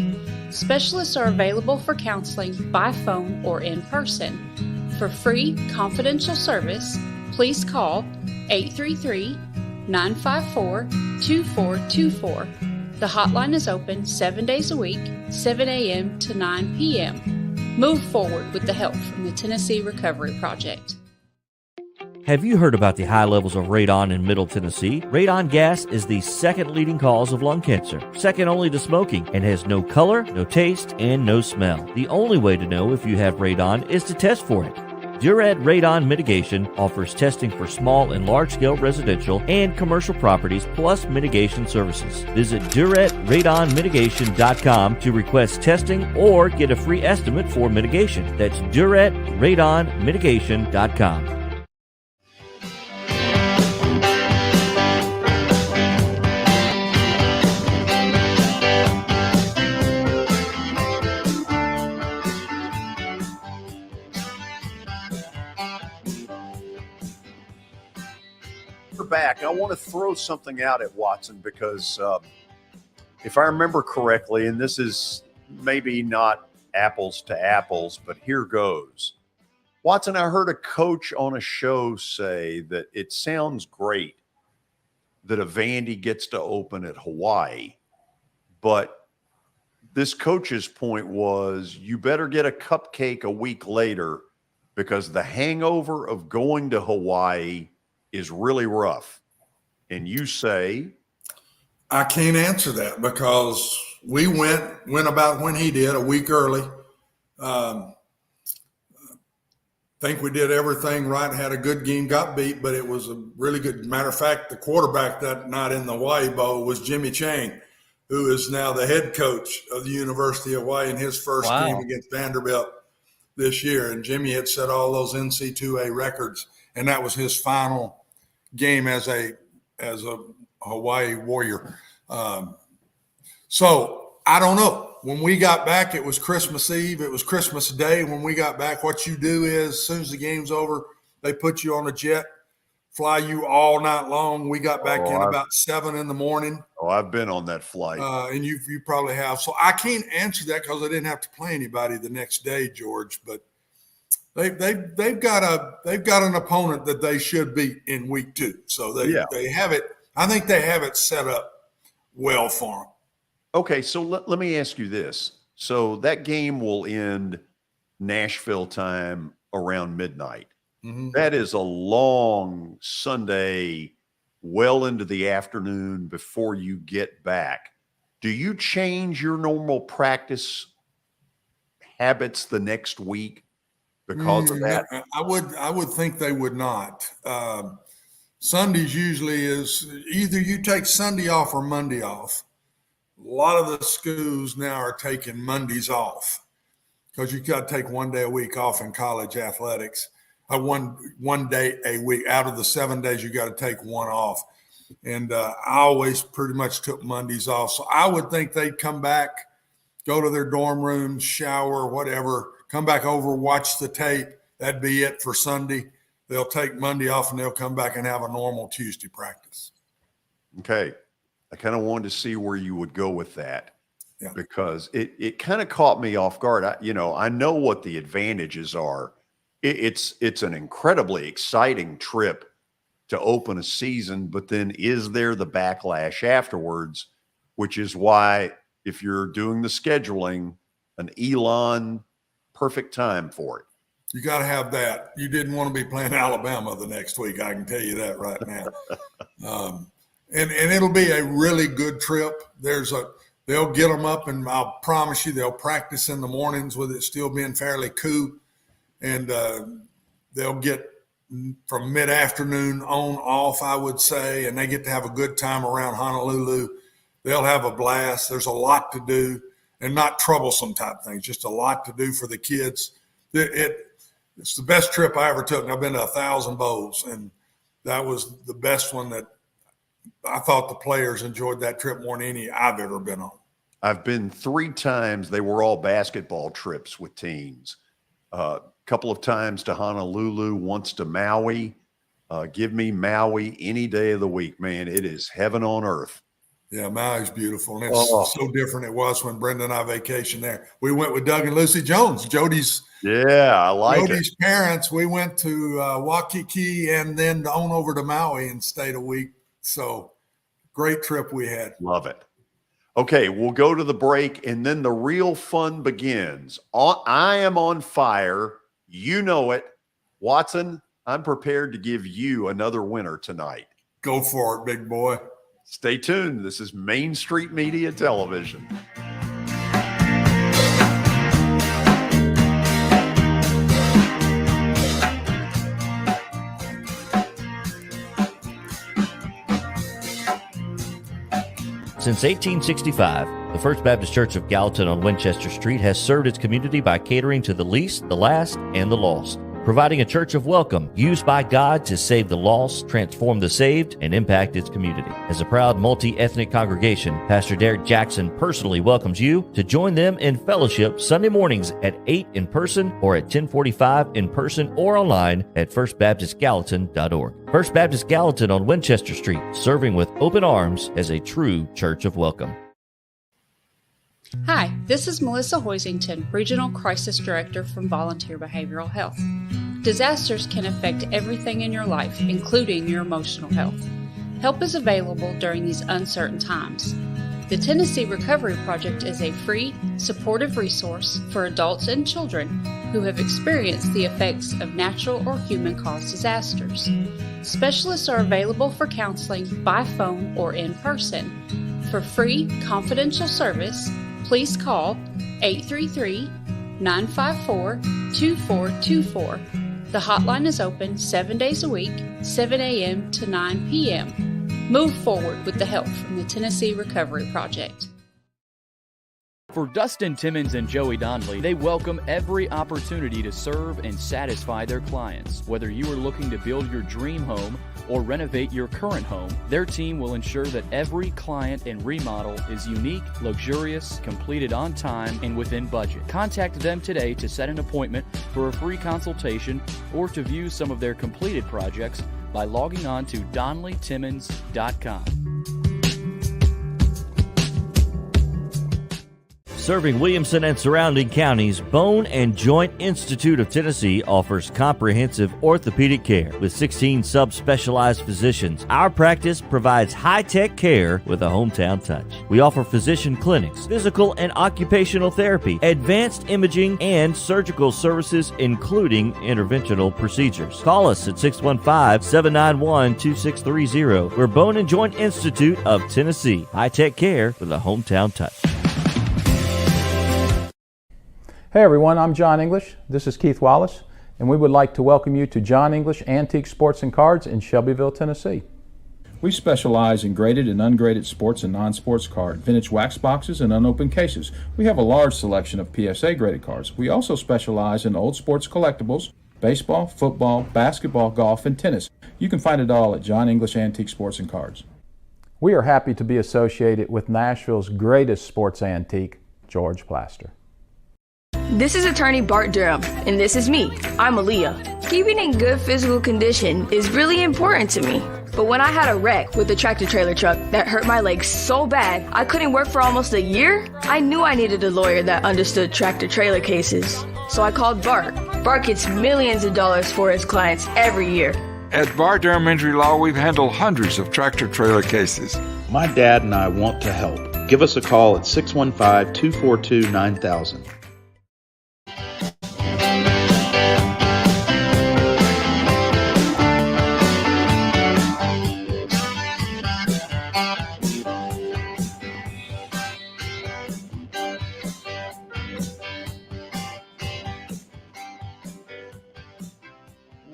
Specialists are available for counseling by phone or in person. For free, confidential service, please call 833-954-2424. The hotline is open 7 days a week, 7 a.m. to 9 p.m. Move forward with the help from the Tennessee Recovery Project. Have you heard about the high levels of radon in Middle Tennessee? Radon gas is the second leading cause of lung cancer, second only to smoking, and has no color, no taste, and no smell. The only way to know if you have radon is to test for it. Duret Radon Mitigation offers testing for small and large-scale residential and commercial properties, plus mitigation services. Visit DuretRadonMitigation.com to request testing or get a free estimate for mitigation. That's DuretRadonMitigation.com. Back, I want to throw something out at Watson because if I remember correctly, and this is maybe not apples to apples, but here goes. Watson, I heard a coach on a show say that it sounds great that a Vandy gets to open at Hawaii, but this coach's point was you better get a cupcake a week later because the hangover of going to Hawaii is really rough. And you say, I can't answer that because we went about when he did a week early. Think we did everything right, had a good game, got beat, but it was a really good matter of fact. The quarterback that night in the Hawaii Bowl was Jimmy Chang, who is now the head coach of the University of Hawaii in his first game against Vanderbilt this year. And Jimmy had set all those NC2A records, and that was his final game as a Hawaii Warrior. So I don't know. When we got back, it was Christmas Eve. It was Christmas Day. When we got back, what you do is as soon as the game's over, they put you on a jet, fly you all night long. We got back in about 7 a.m. Oh, I've been on that flight. And you probably have. So I can't answer that because I didn't have to play anybody the next day, George. But they've got an opponent that they should beat in week 2. So they have it. I think they have it set up well for them. Okay, so let me ask you this. So that game will end Nashville time around midnight. Mm-hmm. That is a long Sunday, well into the afternoon before you get back. Do you change your normal practice habits the next week because of that? I would think they would not. Sundays usually is either you take Sunday off or Monday off. A lot of the schools now are taking Mondays off because you got to take 1 day a week off in college athletics. One day a week. Out of the 7 days, you got to take one off. And I always pretty much took Mondays off. So I would think they'd come back, go to their dorm rooms, shower, whatever, come back over, watch the tape. That'd be it for Sunday. They'll take Monday off and they'll come back and have a normal Tuesday practice. Okay. I kind of wanted to see where you would go with that. because it kind of caught me off guard. I know what the advantages are. It's an incredibly exciting trip to open a season, but then is there the backlash afterwards, which is why if you're doing the scheduling, an Elon, perfect time for it. You got to have that. You didn't want to be playing Alabama the next week. I can tell you that right now. And it'll be a really good trip. They'll get them up, and I'll promise you they'll practice in the mornings with it still being fairly cool. And they'll get from mid-afternoon on off, I would say, and they get to have a good time around Honolulu. They'll have a blast. There's a lot to do, and not troublesome type things, just a lot to do for the kids. It's the best trip I ever took, and I've been to 1,000 bowls, and that was the best one that I thought the players enjoyed that trip more than any I've ever been on. I've been 3 times. They were all basketball trips with teams. Couple of times to Honolulu, once to Maui. Give me Maui any day of the week, man. It is heaven on earth. Yeah, Maui's beautiful. And it's so different it was when Brenda and I vacationed there. We went with Doug and Lucy Jones, Jody's parents. We went to Waikiki and then on over to Maui and stayed a week. So great trip we had. Love it. Okay, we'll go to the break, and then the real fun begins. I am on fire. You know it. Watson, I'm prepared to give you another winner tonight. Go for it, big boy. Stay tuned. This is Main Street Media Television. Since 1865, the First Baptist Church of Gallatin on Winchester Street has served its community by catering to the least, the last, and the lost, providing a church of welcome used by God to save the lost, transform the saved, and impact its community. As a proud multi-ethnic congregation, Pastor Derek Jackson personally welcomes you to join them in fellowship Sunday mornings at 8 in person or at 1045 in person or online at firstbaptistgallatin.org. First Baptist Gallatin on Winchester Street, serving with open arms as a true church of welcome. Hi, this is Melissa Hoisington, Regional Crisis Director from Volunteer Behavioral Health. Disasters can affect everything in your life, including your emotional health. Help is available during these uncertain times. The Tennessee Recovery Project is a free, supportive resource for adults and children who have experienced the effects of natural or human-caused disasters. Specialists are available for counseling by phone or in person. For free, confidential service, please call 833-954-2424. The hotline is open 7 days a week, 7 a.m. to 9 p.m. Move forward with the help from the Tennessee Recovery Project. For Dustin Timmons and Joey Donnelly, they welcome every opportunity to serve and satisfy their clients. Whether you are looking to build your dream home or renovate your current home, their team will ensure that every client and remodel is unique, luxurious, completed on time, and within budget. Contact them today to set an appointment for a free consultation or to view some of their completed projects by logging on to DonnellyTimmons.com. Serving Williamson and surrounding counties, Bone and Joint Institute of Tennessee offers comprehensive orthopedic care with 16 subspecialized physicians. Our practice provides high-tech care with a hometown touch. We offer physician clinics, physical and occupational therapy, advanced imaging, and surgical services, including interventional procedures. Call us at 615-791-2630. We're Bone and Joint Institute of Tennessee. High-tech care with a hometown touch. Hey everyone, I'm John English. This is Keith Wallace, and we would like to welcome you to John English Antique Sports and Cards in Shelbyville, Tennessee. We specialize in graded and ungraded sports and non-sports cards, vintage wax boxes, and unopened cases. We have a large selection of PSA graded cards. We also specialize in old sports collectibles, baseball, football, basketball, golf, and tennis. You can find it all at John English Antique Sports and Cards. We are happy to be associated with Nashville's greatest sports antique, George Plaster. This is attorney Bart Durham, and this is me. I'm Aaliyah. Keeping in good physical condition is really important to me. But when I had a wreck with a tractor trailer truck that hurt my legs so bad I couldn't work for almost a year, I knew I needed a lawyer that understood tractor trailer cases. So I called Bart. Bart gets millions of dollars for his clients every year. At Bart Durham Injury Law, we've handled hundreds of tractor trailer cases. My dad and I want to help. Give us a call at 615-242-9000.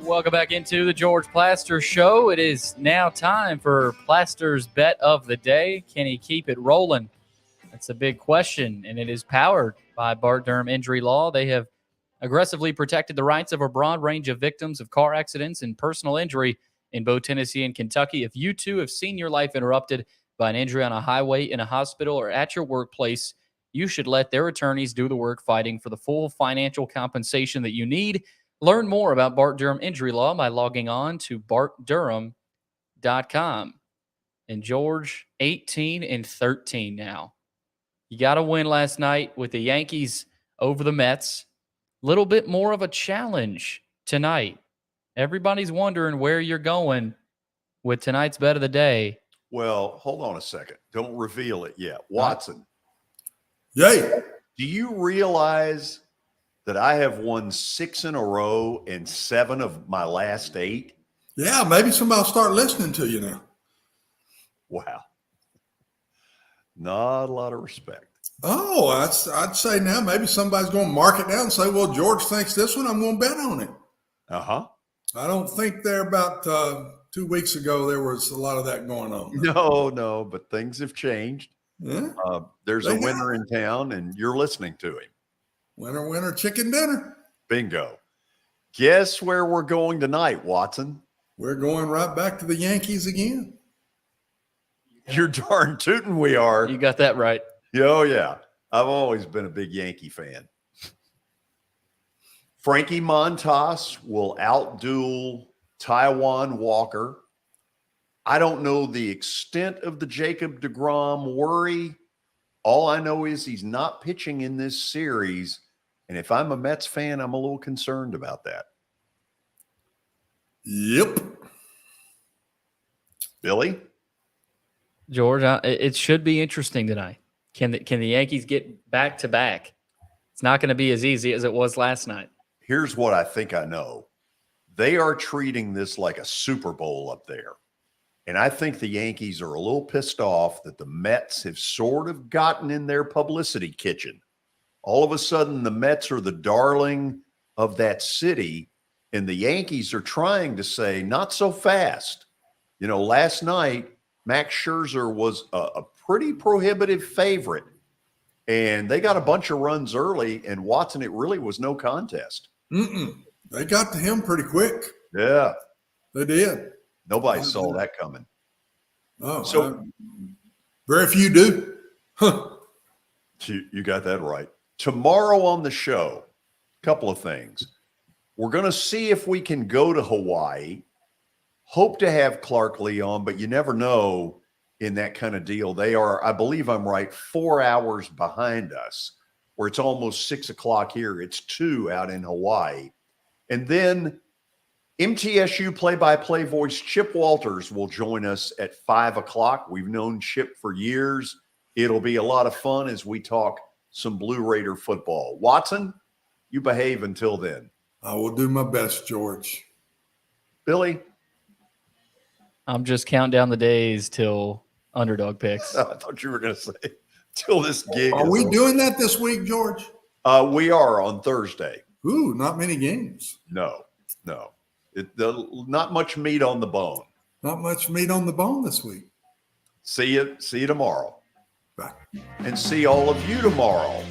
Welcome back into the George Plaster Show. It is now time for Plaster's Bet of the Day. Can he keep it rolling? That's a big question, and it is powered by Bart Durham Injury Law. They have aggressively protected the rights of a broad range of victims of car accidents and personal injury in both Tennessee and Kentucky. If you, too, have seen your life interrupted by an injury on a highway, in a hospital, or at your workplace, you should let their attorneys do the work fighting for the full financial compensation that you need. Learn more about Bart Durham Injury Law by logging on to bartdurham.com. And George, 18-13 now. You got a win last night with the Yankees over the Mets. Little bit more of a challenge tonight. Everybody's wondering where you're going with tonight's bet of the day. Well, hold on a second. Don't reveal it yet. Watson. Yay. Do you realize that I have won 6 in a row and 7 of my last 8? Yeah, maybe somebody will start listening to you now. Wow. Not a lot of respect. Oh, I'd say now maybe somebody's going to mark it down and say, well, George thinks this one, I'm going to bet on it. Uh-huh. I don't think there about 2 weeks ago there was a lot of that going on. No, but things have changed. Yeah. There's a winner in town, and you're listening to him. Winner, winner, chicken dinner. Bingo. Guess where we're going tonight, Watson? We're going right back to the Yankees again. You're darn tootin' we are. You got that right. Oh, yeah. I've always been a big Yankee fan. Frankie Montas will outduel Taijuan Walker. I don't know the extent of the Jacob deGrom worry. All I know is he's not pitching in this series. And if I'm a Mets fan, I'm a little concerned about that. Yep. Billy? George, it should be interesting tonight. Can the Yankees get back-to-back? It's not going to be as easy as it was last night. Here's what I think I know. They are treating this like a Super Bowl up there. And I think the Yankees are a little pissed off that the Mets have sort of gotten in their publicity kitchen. All of a sudden, the Mets are the darling of that city, and the Yankees are trying to say, not so fast. You know, last night, Max Scherzer was a pretty prohibitive favorite, and they got a bunch of runs early, and Watson, it really was no contest. They got to him pretty quick. Yeah. They did. Nobody saw that coming. Oh, so very few do. You got that right. Tomorrow on the show, a couple of things. We're going to see if we can go to Hawaii. Hope to have Clark Lee on, but you never know in that kind of deal. They are, I believe I'm right, 4 hours behind us, where it's almost 6 o'clock here. It's 2 out in Hawaii. And then MTSU play-by-play voice Chip Walters will join us at 5 o'clock. We've known Chip for years. It'll be a lot of fun as we talk some Blue Raider football. Watson, you behave until then. I will do my best, George. Billy? I'm just counting down the days till underdog picks. I thought you were going to say till this gig. Are we doing that this week, George? We are on Thursday. Ooh, not many games. No. Not much meat on the bone. Not much meat on the bone this week. See you tomorrow. Bye. And see all of you tomorrow.